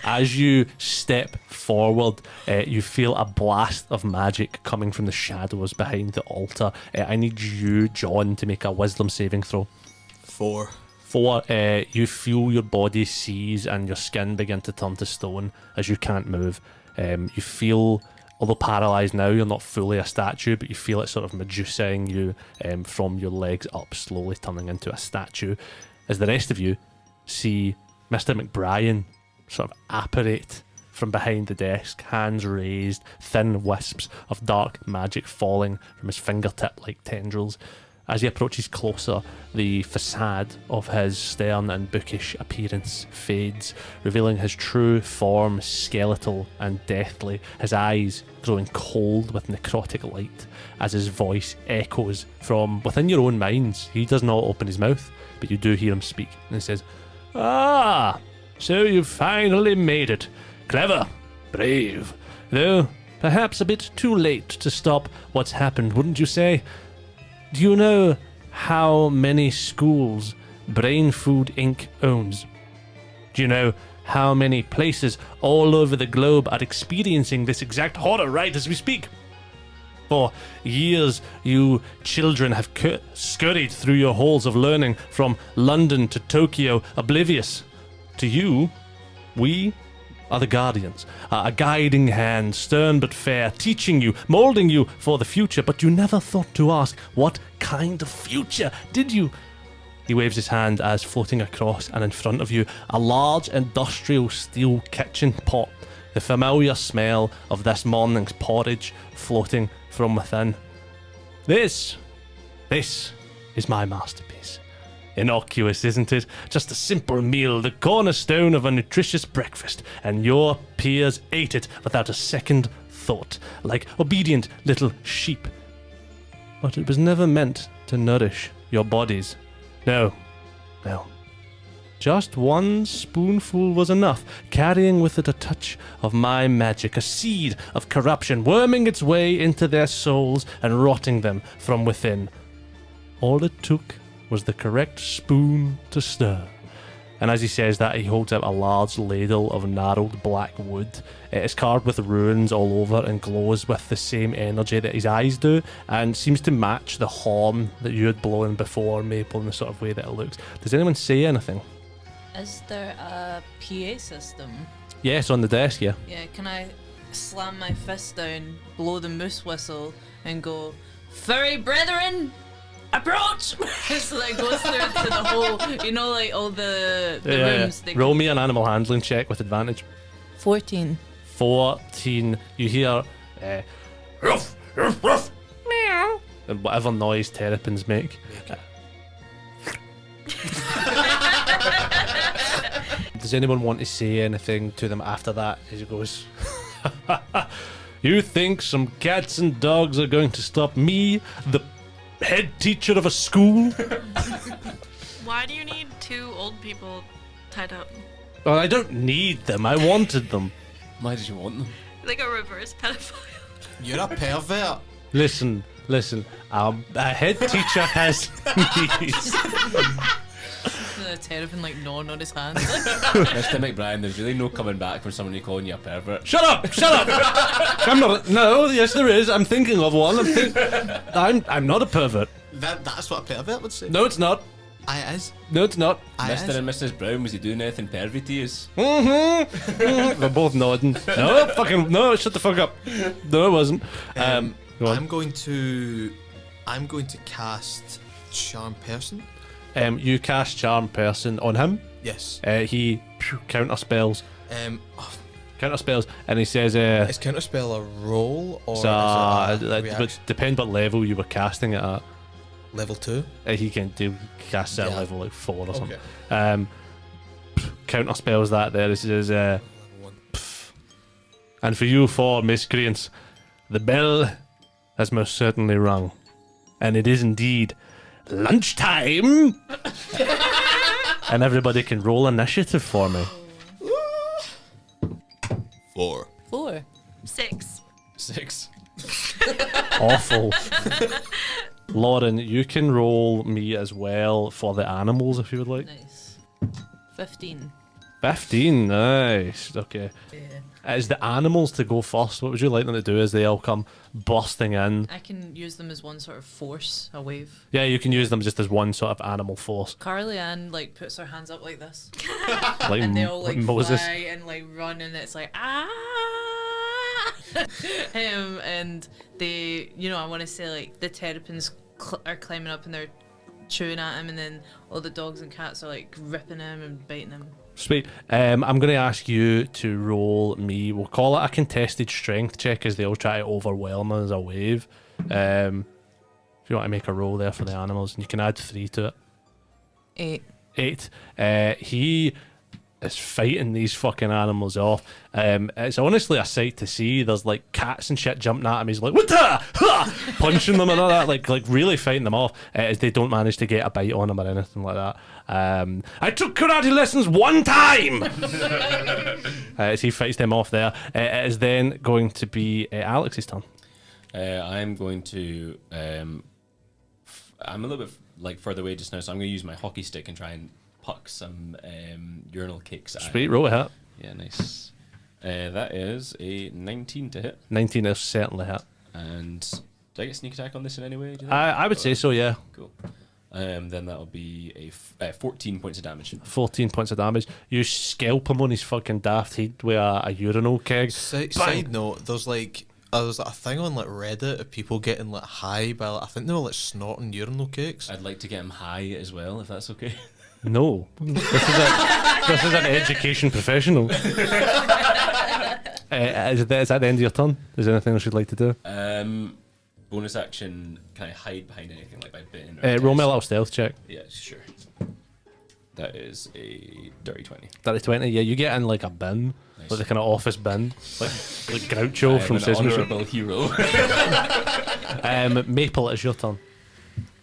As you step forward, you feel a blast of magic coming from the shadows behind the altar. I need you, John, to make a wisdom saving throw. 4. 4, you feel your body seize and your skin begin to turn to stone as you can't move. You feel, although paralysed now, you're not fully a statue, but you feel it sort of Medusaing you from your legs up, slowly turning into a statue. As the rest of you see Mr. McBrien sort of apparate from behind the desk, hands raised, thin wisps of dark magic falling from his fingertip like tendrils. As he approaches closer, the facade of his stern and bookish appearance fades, revealing his true form skeletal and deathly, his eyes growing cold with necrotic light as his voice echoes from within your own minds. He does not open his mouth, but you do hear him speak, and he says, "Ah, so you've finally made it. Clever, brave, though perhaps a bit too late to stop what's happened, wouldn't you say? Do you know how many schools Brain Food Inc. owns? Do you know how many places all over the globe are experiencing this exact horror right as we speak? For years, you children have scurried through your halls of learning from London to Tokyo, oblivious. To you, we are the guardians, a guiding hand, stern but fair, teaching you, moulding you for the future, but you never thought to ask, what kind of future, did you?" He waves his hand as floating across and in front of you, a large industrial steel kitchen pot, the familiar smell of this morning's porridge floating from within. This is my masterpiece. Innocuous, isn't it? Just a simple meal, the cornerstone of a nutritious breakfast, and your peers ate it without a second thought, like obedient little sheep. But it was never meant to nourish your bodies. No. Just one spoonful was enough, carrying with it a touch of my magic, a seed of corruption, worming its way into their souls and rotting them from within. All it took was the correct spoon to stir. And as he says that, he holds out a large ladle of gnarled black wood. It is carved with runes all over and glows with the same energy that his eyes do, and seems to match the horn that you had blown before, Maple, in the sort of way that it looks. Does anyone say anything? Is there a PA system? Yes, on the desk, yeah. Yeah, can I slam my fist down, blow the moose whistle, and go, "Furry brethren, approach!" So that goes through to the whole, you know, like all the rooms. They Roll me an animal handling check with advantage. 14. 14. You hear ruff, ruff, ruff, meow, and whatever noise terrapins make. Does anyone want to say anything to them after that? As he goes, "You think some cats and dogs are going to stop me, the head teacher of a school?" Why do you need 2 old people tied up? Well, I don't need them. I wanted them. Why did you want them? Like a reverse pedophile. You're a pervert. Listen. A head teacher has needs. The terrapin like gnawing on his hands. Mr. McBrien, there's really no coming back from somebody calling you a pervert. Shut up! I'm not. No, yes, there is. I'm thinking of one. I'm not a pervert. That's what a pervert would say. No, it's not. It is. No, it's not. Mr. and Mrs. Brown, was he doing anything pervy to you? They're both nodding. No, shut the fuck up. No, it wasn't. Go on. I'm going to cast Charm Person. You cast Charm Person on him. Yes. He counter spells, and he says, Is counterspell a roll or so, is it a it reaction? would depend what level you were casting it at. Level 2? He can do cast it at Yeah. level like 4 or something. Okay. Counter spells that there. He says, Level 1. and for you 4 miscreants, the bell has most certainly rung, and it is indeed lunchtime. And everybody can roll initiative for me. 4. 4. 6. 6. Awful. Lauren, you can roll me as well for the animals if you would like. Nice. 15. 15, nice. Okay. Yeah. It's the animals to go first. What would you like them to do as they all come bursting in? I can use them as one sort of force, a wave. Yeah, you can use them just as one sort of animal force. Carly Ann like puts her hands up like this, Like, and they all like Moses. fly and like run, and it's like ah. And they, you know, I want to say like the terrapins are climbing up and they're chewing at him, and then all the dogs and cats are like ripping him and biting him. Sweet. I'm going to ask you to roll me. We'll call it a contested strength check as they all try to overwhelm us as a wave. If you want to make a roll there for the animals, and you can add 3 to it. 8. 8. He is fighting these fucking animals off. It's honestly a sight to see. There's like cats and shit jumping at him. He's like, what the? Ha! Punching them and all that, like really fighting them off as they don't manage to get a bite on him or anything like that. I took karate lessons one time! As he fights them off there. It is then going to be Alex's turn. I'm going to. I'm a little bit like further away just now, so I'm going to use my hockey stick and try and puck some urinal kicks at Sweet, him. roll a hit. Yeah, nice. That is a 19 to hit. 19 is certainly hit. And do I get sneak attack on this in any way? Do you think? I would say so, yeah. Cool. Then that'll be a 14 points of damage. 14 points of damage. You scalp him on his fucking daft head with a urinal keg. Side note, there's like a thing on like Reddit of people getting like high by like, I think they were like snorting urinal cakes. I'd like to get him high as well, if that's okay. No. This is an education professional. Is that the end of your turn? Is there anything else you'd like to do? Bonus action, can I hide behind anything like by bitten? Roll me a little stealth check. Yeah, sure. That is a dirty 20. Dirty 20, yeah, you get in like a bin. Nice. Like the kind of office bin. Like Groucho from Sesame Street. honourable hero. Maple, it's your turn.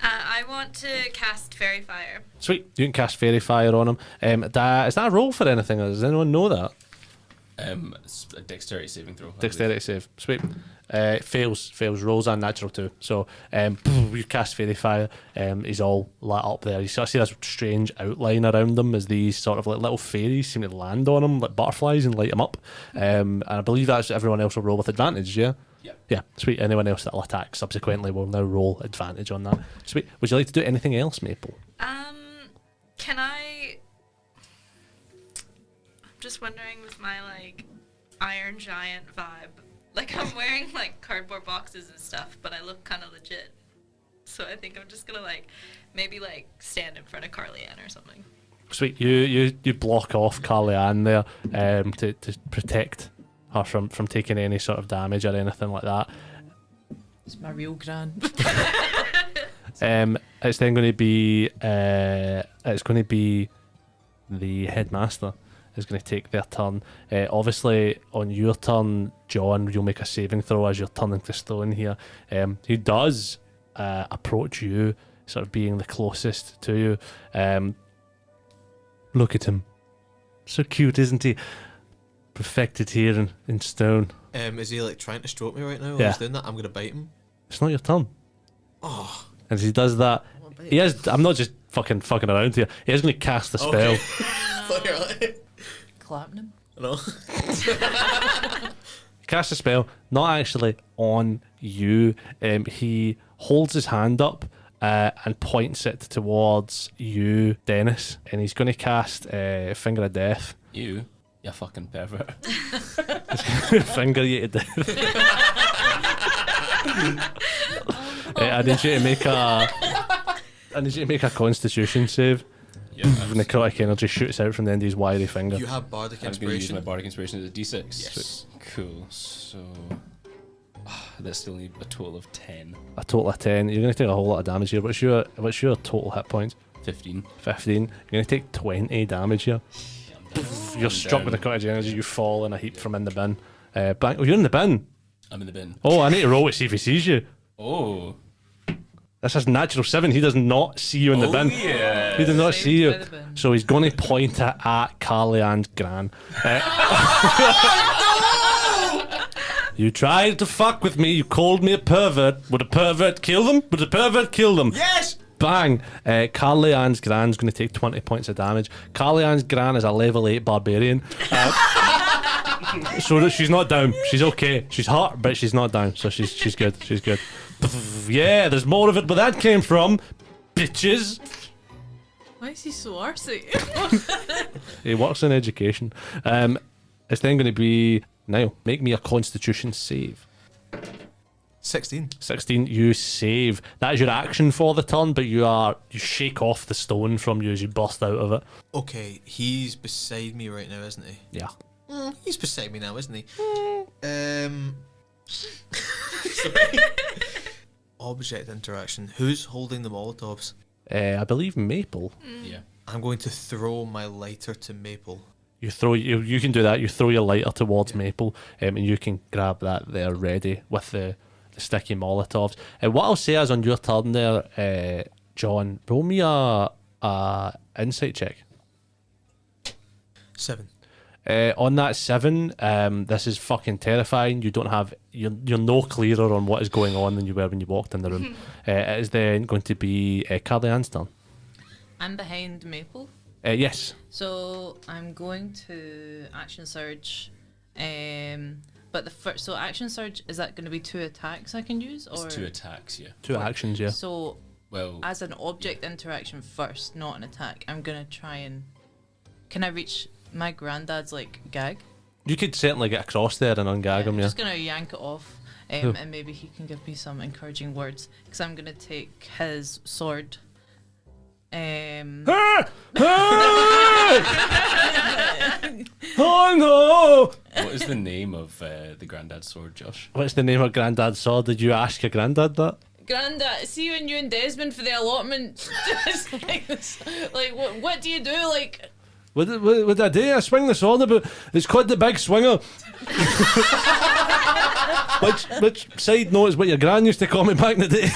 I want to cast Fairy Fire. Sweet, you can cast Fairy Fire on him. Is that a roll for anything? Or does anyone know that? It's a dexterity saving throw. I Dexterity save. Sweet. Fails. Rolls are natural too. So you cast Fairy Fire. He's all lit up there. You sort of see this strange outline around them as these sort of like little fairies seem to land on him like butterflies and light him up. And I believe that's everyone else will roll with advantage, yeah? Yeah, sweet. Anyone else that'll attack subsequently will now roll advantage on that. Sweet. Would you like to do anything else, Maple? Can I? I'm just wondering with my like Iron Giant vibe. Like I'm wearing like cardboard boxes and stuff, but I look kind of legit. So I think I'm just gonna like maybe like stand in front of Carly Ann or something. Sweet. You block off Carly Ann there to protect her from taking any sort of damage or anything like that. It's my real gran. It's then going to be the headmaster is going to take their turn. Obviously, on your turn, John, you'll make a saving throw as you're turning to stone here. He does approach you, sort of being the closest to you. Look at him, so cute, isn't he? Perfected here in stone. Is he like trying to stroke me right now? Yeah. He's doing that. I'm gonna bite him. It's not your turn. Oh, As he does that, I wanna bite he him. is. I'm not just fucking around here. He is going to cast the spell. Okay. Thought you were like- Clapping him. No. Cast a spell, not actually on you. He holds his hand up and points it towards you, Dennis, and he's going to cast Finger of Death. You fucking pervert. Finger you to death. I need you to make a Constitution save. Yeah, Necrotic energy shoots out from the end of his wiry finger. You have bardic I'm going to use inspiration. my bardic inspiration as a d6. Yes. Cool. So that still need a total of 10. A total of 10. You're going to take a whole lot of damage here. What's your total hit points? 15. 15. You're going to take 20 damage here. You're struck with necrotic energy. You fall in a heap from in the bin. Bang. Oh, you're in the bin. I'm in the bin. Oh, I need to roll to see if he sees you. Oh. This is natural 7. He does not see you in the bin. Yeah. He does not Saved see you. by the bin. So he's going to point it at Carly and Gran. You tried to fuck with me. You called me a pervert. Would a pervert kill them? Would a pervert kill them? Yes. Bang! Carly Ann's Gran's going to take 20 points of damage. Carly Ann's Gran is a level 8 barbarian. So that she's not down. She's okay. She's hurt, but she's not down. So she's good. She's good. Yeah, there's more of it where that came from. Bitches. Why is he so arsey? He works in education. It's then going to be... Now, make me a Constitution save. 16. 16, you save. That is your action for the turn, but you shake off the stone from you as you burst out of it. Okay, he's beside me right now, isn't he? Yeah. He's beside me now, isn't he? Object interaction. Who's holding the Molotovs? I believe Maple. Yeah. I'm going to throw my lighter to Maple. You can do that. You throw your lighter towards Maple, and you can grab that there ready with the sticky Molotovs. And what I'll say is on your turn there, John, roll me a insight check. 7. On that 7, this is fucking terrifying. You don't have you're no clearer on what is going on than you were when you walked in the room. It is then going to be Carly Ann's turn. I'm behind Maple. Yes. So I'm going to action surge, but the first action surge, is that going to be 2 attacks I can use, or It's 2 attacks, yeah. 2 actions, yeah. So Well, as an object interaction first, not an attack, I'm gonna try and can I reach my granddad's like gag? You could certainly get across there and ungag him, I'm yeah. just gonna yank it off, Cool. and maybe he can give me some encouraging words because I'm gonna take his sword. Oh no! what is the name of the granddad's sword, Josh? What's the name of Granddad's sword? Did you ask your granddad that? Granddad, see when you and Desmond for the allotment, just like, what do you do? Like, What did I do? I swing the sword about. It's called the big swinger. which side note is what your gran used to call me back in the day.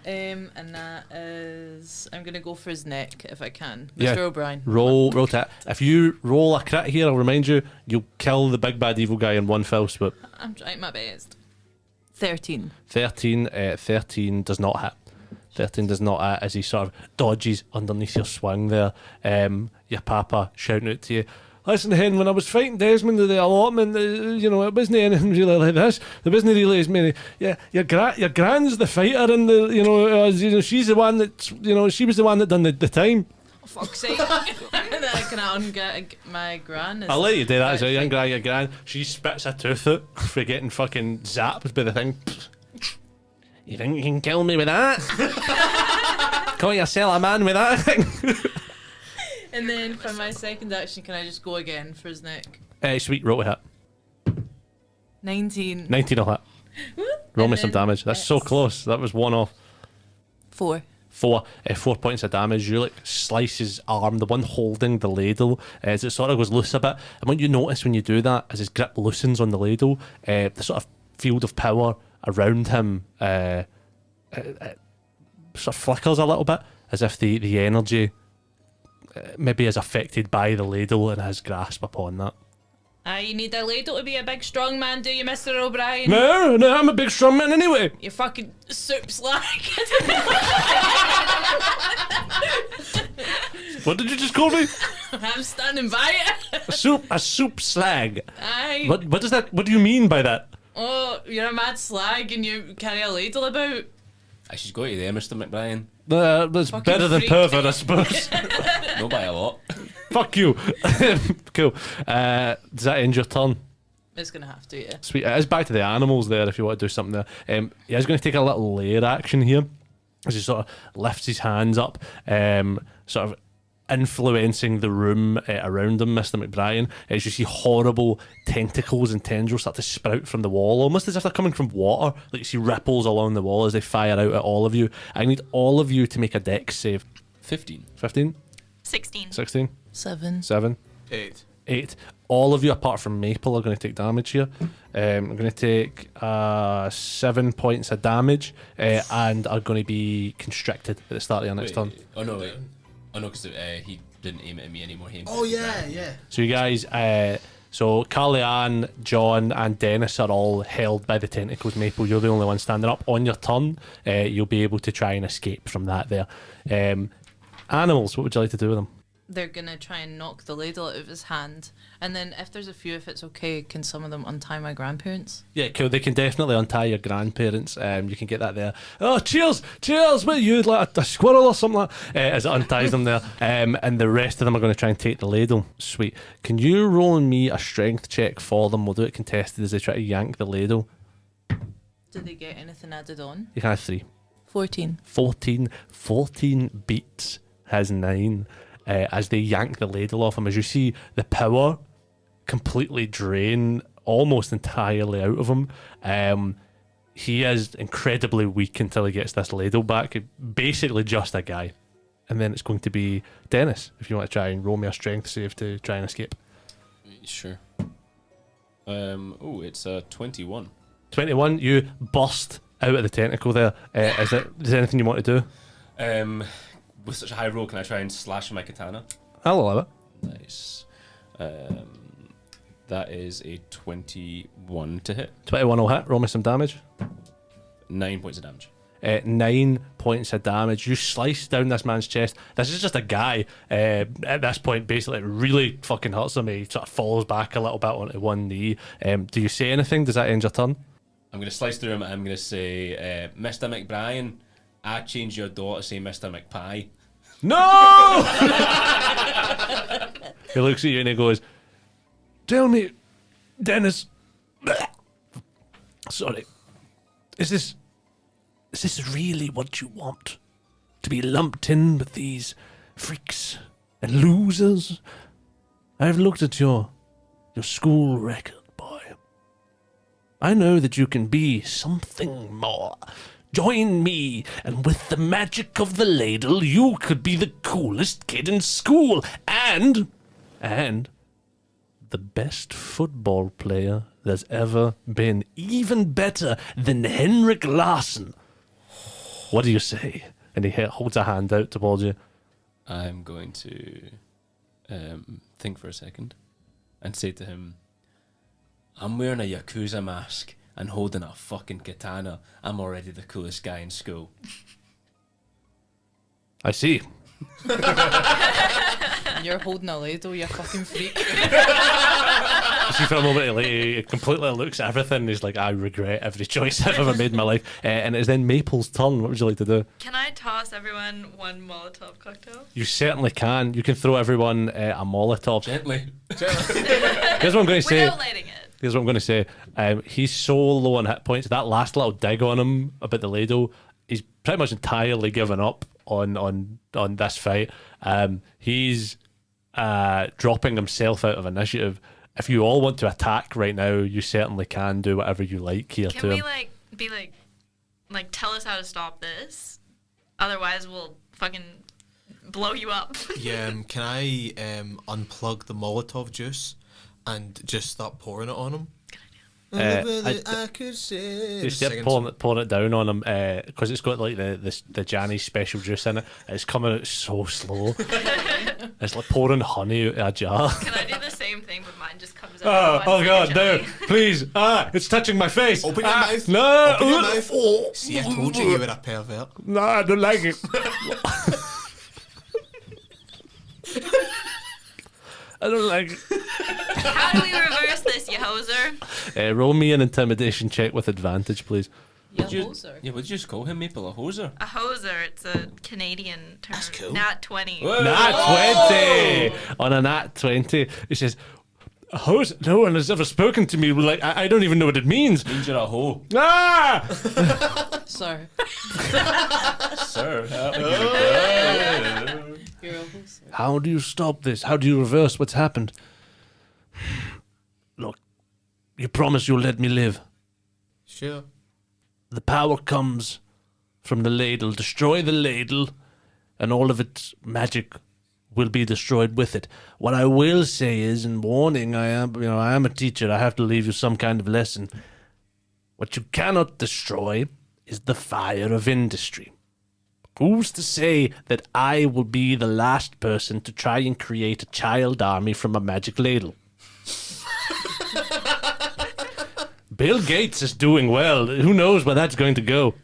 and that is I'm gonna go for his neck if I can, Mr. Yeah. O'Brien. Roll to if you roll a crit here, I'll remind you, you'll kill the big bad evil guy in one fell swoop. I'm trying my best. 13. 13 does not hit. 13 does not hit as he sort of dodges underneath your swing there. Your papa shouting out to you, listen, Hen, when I was fighting Desmond at the allotment, it wasn't anything really like this. There wasn't really as many. Yeah, your gran's the fighter, and she's the one that she was the one that done the time. Oh, fuck's sake. Can I ungag my gran? I'll let you do that as a Right, young fine. guy. Your gran, she spits a tooth out for getting fucking zapped by the thing. You think you can kill me with that? Call yourself a man with that thing? And then for my second action, can I just go again for his neck? Sweet, roll to hit. 19. 19 will hit. Roll And me some then damage. That's so it's close. That was 1 off. 4. 4 points of damage. You slice his arm, the one holding the ladle, as it sort of goes loose a bit. And what you notice when you do that, as his grip loosens on the ladle, the sort of field of power around him sort of flickers a little bit, as if the energy maybe is affected by the ladle and his grasp upon that. You need a ladle to be a big strong man, do you, Mr. O'Brien? No, I'm a big strong man anyway. You fucking soup slag. What did you just call me? I'm standing by it. A soup slag. Aye. What does that? What do you mean by that? Oh, you're a mad slag and you carry a ladle about. I should go to there, Mr. McBrien. That's Fucking better than freak. pervert, I suppose. Not by a lot. Fuck you. Cool. Does that end your turn? It's gonna have to, yeah. Sweet. It is back to the animals there if you want to do something there. He is going to take a little lair action here as he sort of lifts his hands up, sort of influencing the room around him, Mr. McBrien, as you see horrible tentacles and tendrils start to sprout from the wall, almost as if they're coming from water. Like you see ripples along the wall as they fire out at all of you. I need all of you to make a dex save. 15. 15? 16. 16? 7. 7? 8. 8. All of you apart from Maple are going to take damage here. I'm going to take 7 points of damage and are going to be constricted at the start of your next turn. Oh no, wait. Oh no, because he didn't aim at me anymore. He aimed Oh at yeah, McBrien. yeah. So you guys, so Carly Ann, John and Dennis are all held by the tentacles. Maple, you're the only one standing up. On your turn, you'll be able to try and escape from that there. Animals, what would you like to do with them? They're gonna try and knock the ladle out of his hand. And then if there's a few, if it's okay, can some of them untie my grandparents? Yeah, cool. They can definitely untie your grandparents. You can get that there. Oh, cheers! What are you, like a squirrel or something like that? As it unties them there. And the rest of them are going to try and take the ladle. Sweet. Can you roll me a strength check for them? We'll do it contested as they try to yank the ladle. Do they get anything added on? You can have 3. 14. 14 beats his 9 as they yank the ladle off him. As you see the power completely drain almost entirely out of him. He is incredibly weak until he gets this ladle back. Basically just a guy. And then it's going to be Dennis, if you want to try and roll me a strength save to try and escape. Sure. It's a 21. 21, you burst out of the tentacle there. Is there anything you want to do? With such a high roll, can I try and slash my katana? I'll allow it. Nice. That is a 21 to hit. 21 will hit. Roll me some damage. 9 points of damage. 9 points of damage. You slice down this man's chest. This is just a guy. At this point, basically, it really fucking hurts him. He sort of falls back a little bit onto one knee. Do you say anything? Does that end your turn? I'm going to slice through him and I'm going to say, Mr. McBrien, I changed your door to say Mr. McPie. No! He looks at you and he goes, "Tell me, Dennis. Sorry. Is this really what you want? To be lumped in with these freaks and losers? I've looked at your school record, boy. I know that you can be something more. Join me, and with the magic of the ladle, you could be the coolest kid in school, and the best football player there's ever been, even better than Henrik Larsson. What do you say?" And he holds a hand out towards you. I'm going to think for a second and say to him, "I'm wearing a Yakuza mask and holding a fucking katana. I'm already the coolest guy in school." I see. You're holding a ladle, you fucking freak. You see, for a moment, he completely looks at everything and he's like, "I regret every choice I've ever made in my life." And it's then Maple's turn. What would you like to do? Can I toss everyone one Molotov cocktail? You certainly can. You can throw everyone a Molotov. Gently. Here's what I'm going to say. Without lighting it. Here's what I'm going to say. He's so low on hit points. That last little dig on him about the ladle, he's pretty much entirely given up on this fight. He's dropping himself out of initiative. If you all want to attack right now, you certainly can do whatever you like here Can to we him. be like tell us how to stop this? Otherwise we'll fucking blow you up. Yeah, can I unplug the Molotov juice and just start pouring it on him? I could say. You start pouring it down on him because it's got like the Janny's special juice in it. It's coming out so slow. It's like pouring honey out of a jar. Can I do the same thing but mine just comes out? Oh God, no! Please! It's touching my face. Open your mouth. No! Open your mouth. See, I told you were a pervert. No, I don't like it. I don't like it. How do we reverse this, you hoser? Roll me an intimidation check with advantage, please. Yeah, Would you hoser. just call him Maple a hoser? A hoser, it's a Canadian term. That's cool. Nat 20. Whoa. Nat 20! On a nat 20, he says, "A hose? No one has ever spoken to me. Like, I don't even know what it means." Means you're a hoe. Ah! Sir. Sir. You're a hoser. How do you stop this? How do you reverse what's happened? Look, you promise you'll let me live. Sure. The power comes from the ladle. Destroy the ladle, and all of its magic will be destroyed with it. What I will say is, in warning, I am a teacher. I have to leave you some kind of lesson. What you cannot destroy is the fire of industry. Who's to say that I will be the last person to try and create a child army from a magic ladle? Bill Gates is doing well. Who knows where that's going to go?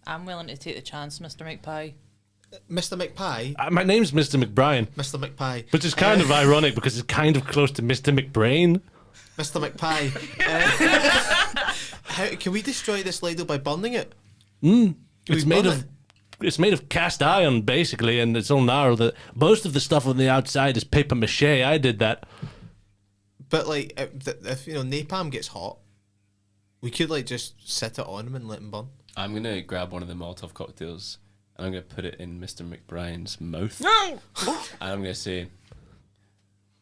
I'm willing to take the chance, Mr. McPie. Mr. McPie. My name's Mr. McBrien, Mr. McPie. which is kind of ironic because it's kind of close to Mr. McBrain. Mr. McPie. How can we destroy this ladle by burning it? It's made of cast iron, basically, and it's so narrow that most of the stuff on the outside is paper mache. I did that. But like, if napalm gets hot, We could like just sit it on him and let him burn. I'm gonna grab one of the Molotov cocktails and I'm gonna put it in Mr. McBrien's mouth. No! And I'm gonna say,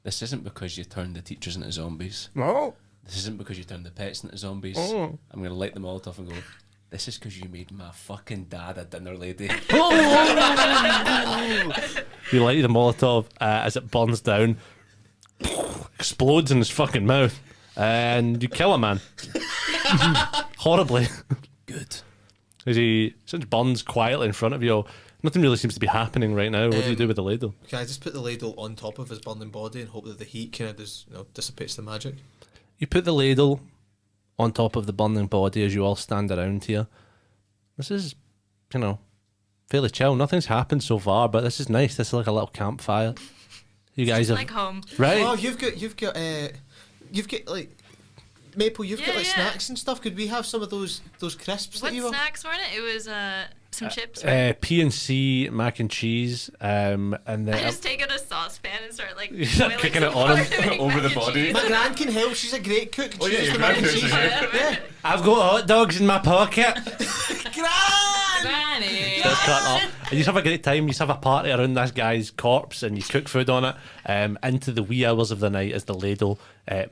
this isn't because you turned the teachers into zombies. No! This isn't because you turned the pets into zombies. Oh. I'm gonna light the Molotov and go, this is because you made my fucking dad a dinner lady. You light the Molotov as it burns down, explodes in his fucking mouth, and you kill a man. Horribly. Good. As he such burns quietly in front of you. Nothing really seems to be happening right now. What do you do with the ladle? Can I just put the ladle on top of his burning body and hope that the heat kind of dissipates the magic? You put the ladle on top of the burning body as you all stand around here. This is, fairly chill. Nothing's happened so far, but this is nice. This is like a little campfire. You guys have Like home. right. Oh, you've got like Maple. You've got Yeah, like yeah. snacks and stuff. Could we have some of those crisps What that you were? snacks were in it? It was some chips. Right? P&C mac and cheese, and then I just take out a saucepan and start like You're boiling kicking some it on him water to make over mac the and body. cheese. My gran can help. She's a great cook. Oh, yeah, She your does the mac and grandparents cheese. are here. Yeah. I've got hot dogs in my pocket. Gran! Granny. Just cut up. And you just have a great time. You just have a party around this guy's corpse and you cook food on it into the wee hours of the night as the ladle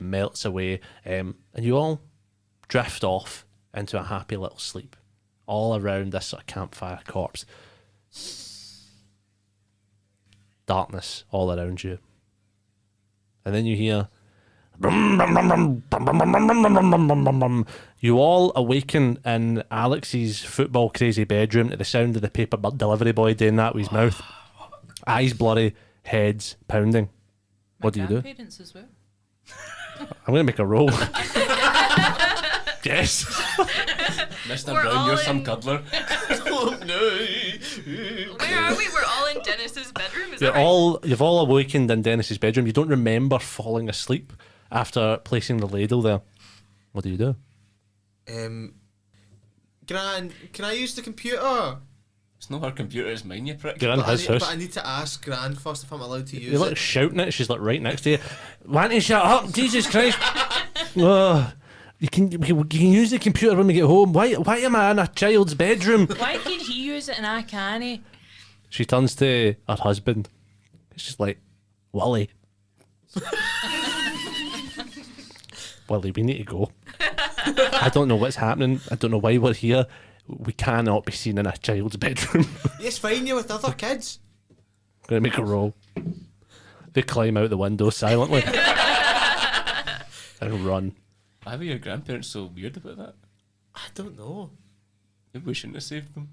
melts away. And you all drift off into a happy little sleep all around this sort of campfire corpse. Darkness all around you. And then you hear... You all awaken in Alex's football crazy bedroom to the sound of the paper delivery boy doing that with his mouth. Eyes blurry, heads pounding. What do you do? Grandparents as well. I'm going to make a roll. Yes. Mr. We're Brown, all you're some in- cuddler. Oh no! Where are we? We're all in Dennis's bedroom. Is that right? You've all awakened in Dennis's bedroom. You don't remember falling asleep after placing the ladle there. What do you do? Gran, can I use the computer? It's not her computer, it's mine, you prick. Get in But his I house. need to ask Gran first if I'm allowed to use You're like it. shouting it. She's like right next to you. Want to shut up? Jesus Christ! Oh, you can use the computer when we get home. Why am I in a child's bedroom? Why can he use it and I can't? She turns to her husband. She's like, Wally. Wally, we need to go. I don't know what's happening. I don't know why we're here. We cannot be seen in a child's bedroom. Yes, fine. You with other kids. I'm going to make a roll. They climb out the window silently and run. Why were your grandparents so weird about that? I don't know. Maybe we shouldn't have saved them.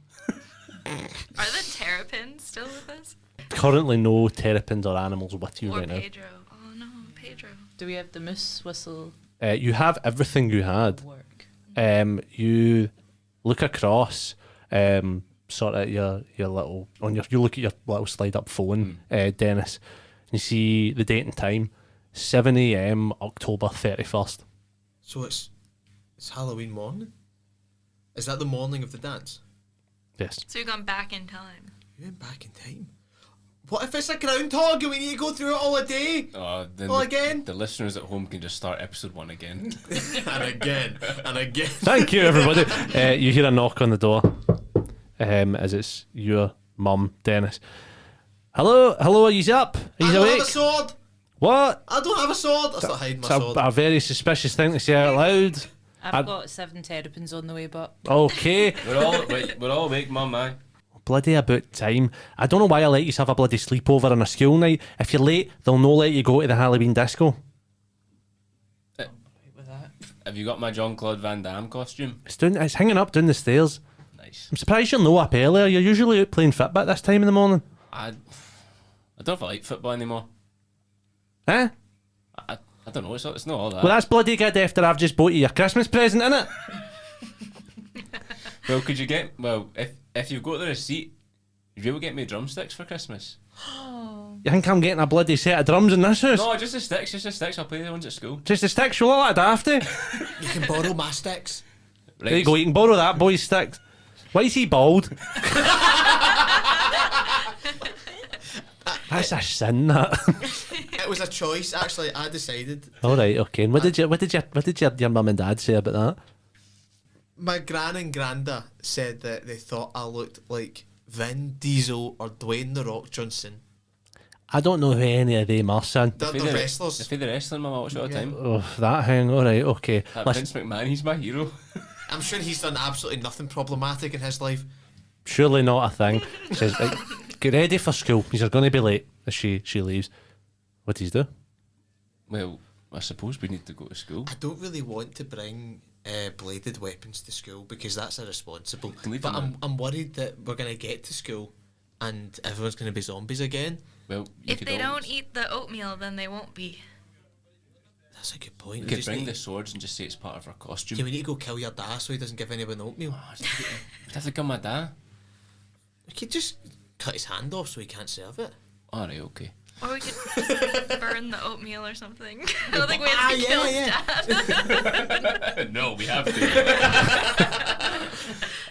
Are the terrapins still with us? Currently, no terrapins or animals with you Or right now. Pedro? Oh no, Pedro. Do we have the moose whistle You have everything you had. work? You look across, sort of your little you look at your little slide up phone, Dennis. And you see the date and time, 7 a.m. October 31st. So it's Halloween morning. Is that the morning of the dance? Yes. So we've gone back in time. You went back in time. What if it's a groundhog and we need to go through it all a day? Then All again? The listeners at home can just start episode 1 again. And again, and again. Thank you, everybody. You hear a knock on the door, as it's your mum, Dennis. Hello, are you up? Are I you don't have awake? a sword. What? I don't have a sword. I start hiding my It's sword. a very suspicious thing to say out loud. I've got 7 terrapins on the way, but Okay. we're all awake, mum, aye. Bloody about time. I don't know why I let you have a bloody sleepover on a school night. If you're late, they'll no let you go to the Halloween disco. with that. Have you got my Jean-Claude Van Damme costume? It's hanging up down the stairs. Nice. I'm surprised you're no up earlier. You're usually out playing Fitbit this time in the morning. I don't know if I like football anymore. Eh? I don't know, it's not all that. Well, that's bloody good after I've just bought you your Christmas present, innit? Well, could you get... Well, if you've got the receipt, would you able to get me drumsticks for Christmas? You think I'm getting a bloody set of drums in this house? No, just the sticks. I'll play the ones at school. Just the sticks, you'll let dafty. You can borrow my sticks. Right, There you go, you can borrow that boy's sticks. Why is he bald? That's a sin, that. It was a choice, actually. I decided. All right, okay. And what did your mum and dad say about that? My gran and granda said that they thought I looked like Vin Diesel or Dwayne The Rock Johnson. I don't know who any of them are, son. They're the wrestlers. If they're wrestling, Mum, I watch it all the time. Oh, that hang. All right, okay. That Listen, Vince McMahon, he's my hero. I'm sure he's done absolutely nothing problematic in his life. surely not a thing. Says, like, get ready for school. You're going to be late as she leaves. What does he do? Well, I suppose we need to go to school. I don't really want to bring bladed weapons to school because that's irresponsible. Can leave But them I'm worried that we're going to get to school and everyone's going to be zombies again. Well, you If could they always- don't eat the oatmeal, then they won't be. That's a good point. We We could just bring need, the swords and just say it's part of our costume. yeah, we need to go kill your dad so he doesn't give anyone oatmeal. We'd have to kill my dad. We could just cut his hand off so he can't serve it. Alright, okay. Or we could just burn the oatmeal or something. I don't think we have to kill his dad. No, we have to.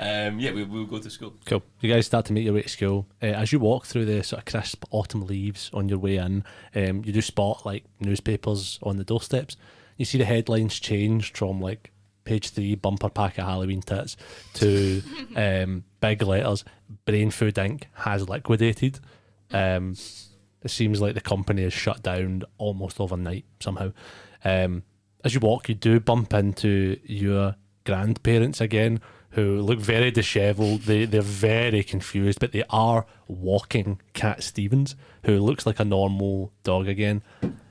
Yeah, we'll go to school. Cool. You guys start to make your way to school. As you walk through the sort of crisp autumn leaves on your way in, you do spot like newspapers on the doorsteps. You see the headlines changed from like page 3 bumper pack of Halloween tits to big letters, Brain Food Inc. has liquidated. It seems like the company is shut down almost overnight somehow. As you walk, you do bump into your grandparents again, who look very dishevelled. They're very confused, but they are walking Cat Stevens, who looks like a normal dog again.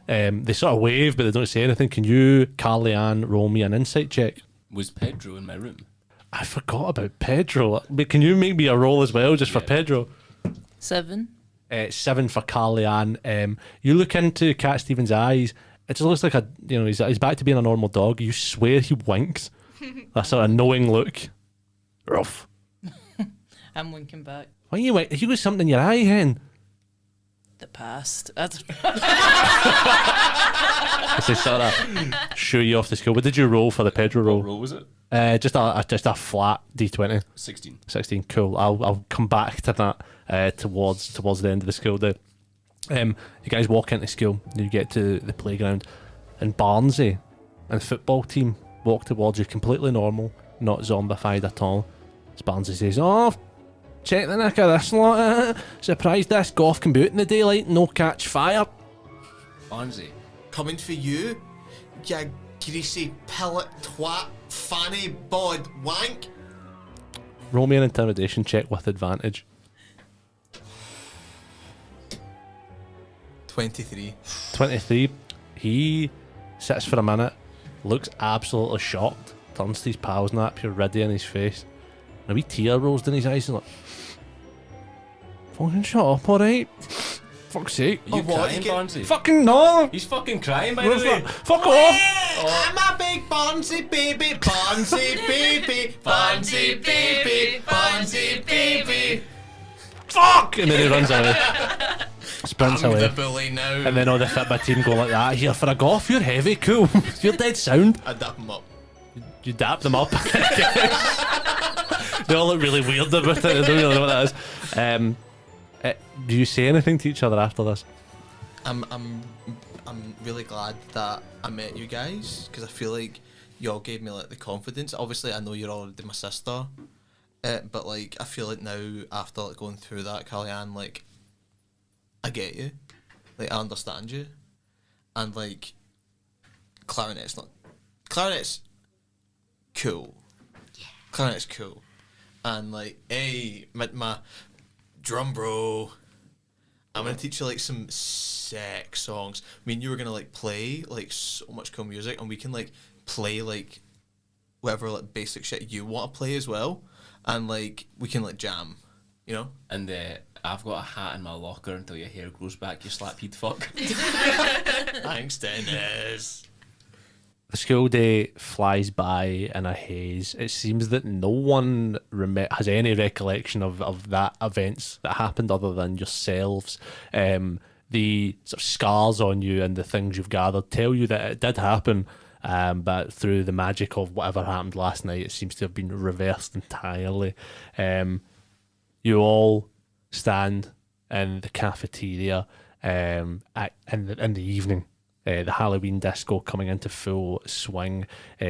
They sort of wave, but they don't say anything. Can you, Carly Ann, roll me an insight check? Was Pedro in my room? I forgot about Pedro. But can you make me a roll as well, just for Yeah. Pedro? 7. 7 for Carly Ann. You look into Cat Stevens' eyes. It just looks like he's back to being a normal dog. You swear he winks. That sort of knowing look. Rough. I'm winking back. Why you wink? You got something in your eye, hen? The past. I don't As they sort of shoo you off the school. What did you roll for the Pedro What roll? roll was it? Just a flat D20. 16. 16. Cool. I'll come back to that towards the end of the school day. You guys walk into school. You get to the playground, and Barnsey and the football team walk towards you, completely normal, not zombified at all. As Barnsey says, "Oh, check the nick of this lot. Surprised this golf can be out in the daylight, no catch fire." Barnsey. Coming for you, you greasy pillet twat fanny bod wank. Roll me an intimidation check with advantage. 23. 23. He sits for a minute, looks absolutely shocked, turns to his pals and that, pure ready in his face. And a wee tear rolls down his eyes and like, fucking shut up, alright? Fuck's sake. Are you Oh, what? crying, You get- Barnsey? Fucking no! He's fucking crying, by the way. Fuck off! I'm a big Barnsey baby, Barnsey baby, Barnsey baby, Barnsey baby. Fuck! And then he runs away. Sprints I'm away. the bully now. And then all the Fitbit team go like that. Here for a golf, you're heavy, cool. You're dead sound. I dap him up. You dap them up. They all look really weird about it. They don't really know what that is. Do you say anything to each other after this? I'm really glad that I met you guys because I feel like y'all gave me like the confidence. Obviously, I know you're already my sister, but like I feel like now after like going through that, Kellyanne, like I get you, like I understand you, and like clarinet's cool. Clarinet's cool, and like hey, my drum bro. I'm gonna teach you like some sick songs. Me and you were gonna like play like so much cool music, and we can like play like whatever like basic shit you want to play as well, and like we can like jam, you know. And I've got a hat in my locker until your hair grows back, you slap-head fuck. Thanks, Dennis. The school day flies by in a haze. It seems that no one has any recollection of that events that happened other than yourselves. The sort of scars on you and the things you've gathered tell you that it did happen, but through the magic of whatever happened last night, it seems to have been reversed entirely. You all stand in the cafeteria in the evening. the Halloween disco coming into full swing,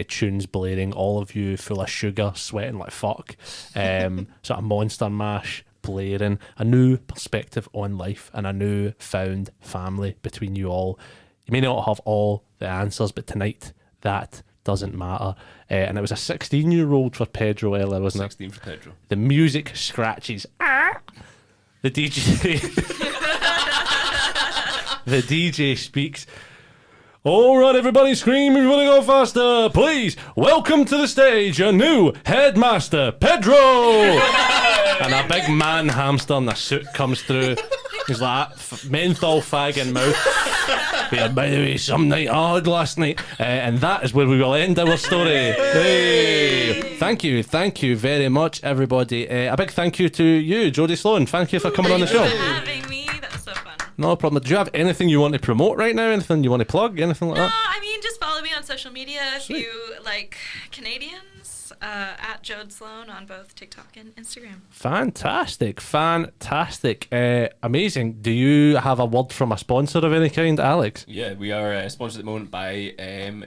tunes blaring, all of you full of sugar, sweating like fuck, sort of Monster Mash blaring, a new perspective on life and a new found family between you all. You may not have all the answers, but tonight that doesn't matter. And it was a 16-year-old for Pedro Ella, wasn't it? 16 for Pedro. The music scratches. The DJ the DJ speaks. All right, everybody scream, everybody go faster. Please, welcome to the stage, a new headmaster, Pedro. And a big man hamster in a suit comes through. He's like that menthol fag in mouth. Yeah, by the way, some night hard last night. And that is where we will end our story. Hey. Thank you very much, everybody. A big thank you to you, Jodie Sloan. Thank you for coming on the show. Thanks for having me. That was so fun. No problem. Do you have anything you want to promote right now? Anything you want to plug? Anything like No, that? I mean, just follow me on social media if you like Canadians. At Jode Sloan on both TikTok and Instagram. Fantastic. Amazing. Do you have a word from a sponsor of any kind, Alex? Yeah, we are sponsored at the moment by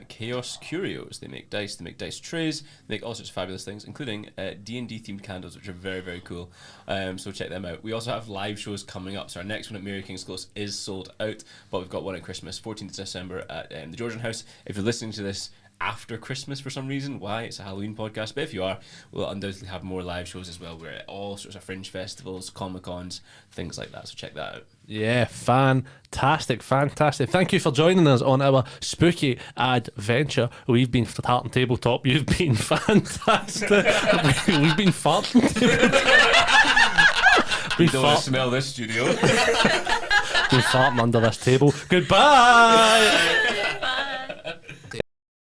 Chaos Curios. They make dice trays, they make all sorts of fabulous things, including D&D themed candles, which are very, very cool. So check them out. We also have live shows coming up. So our next one at Mary King's Close is sold out, but we've got one at Christmas, 14th of December at the Georgian House. If you're listening to this after Christmas for some reason, why? It's a Halloween podcast, but if you are, we'll undoubtedly have more live shows as well. We're at all sorts of fringe festivals, Comic-Cons, things like that, so check that out. Yeah, fantastic. Thank you for joining us on our spooky adventure. We've been farting tabletop. You've been fantastic. We've been farting tabletop. You don't want to smell this studio. Been farting under this table. Goodbye.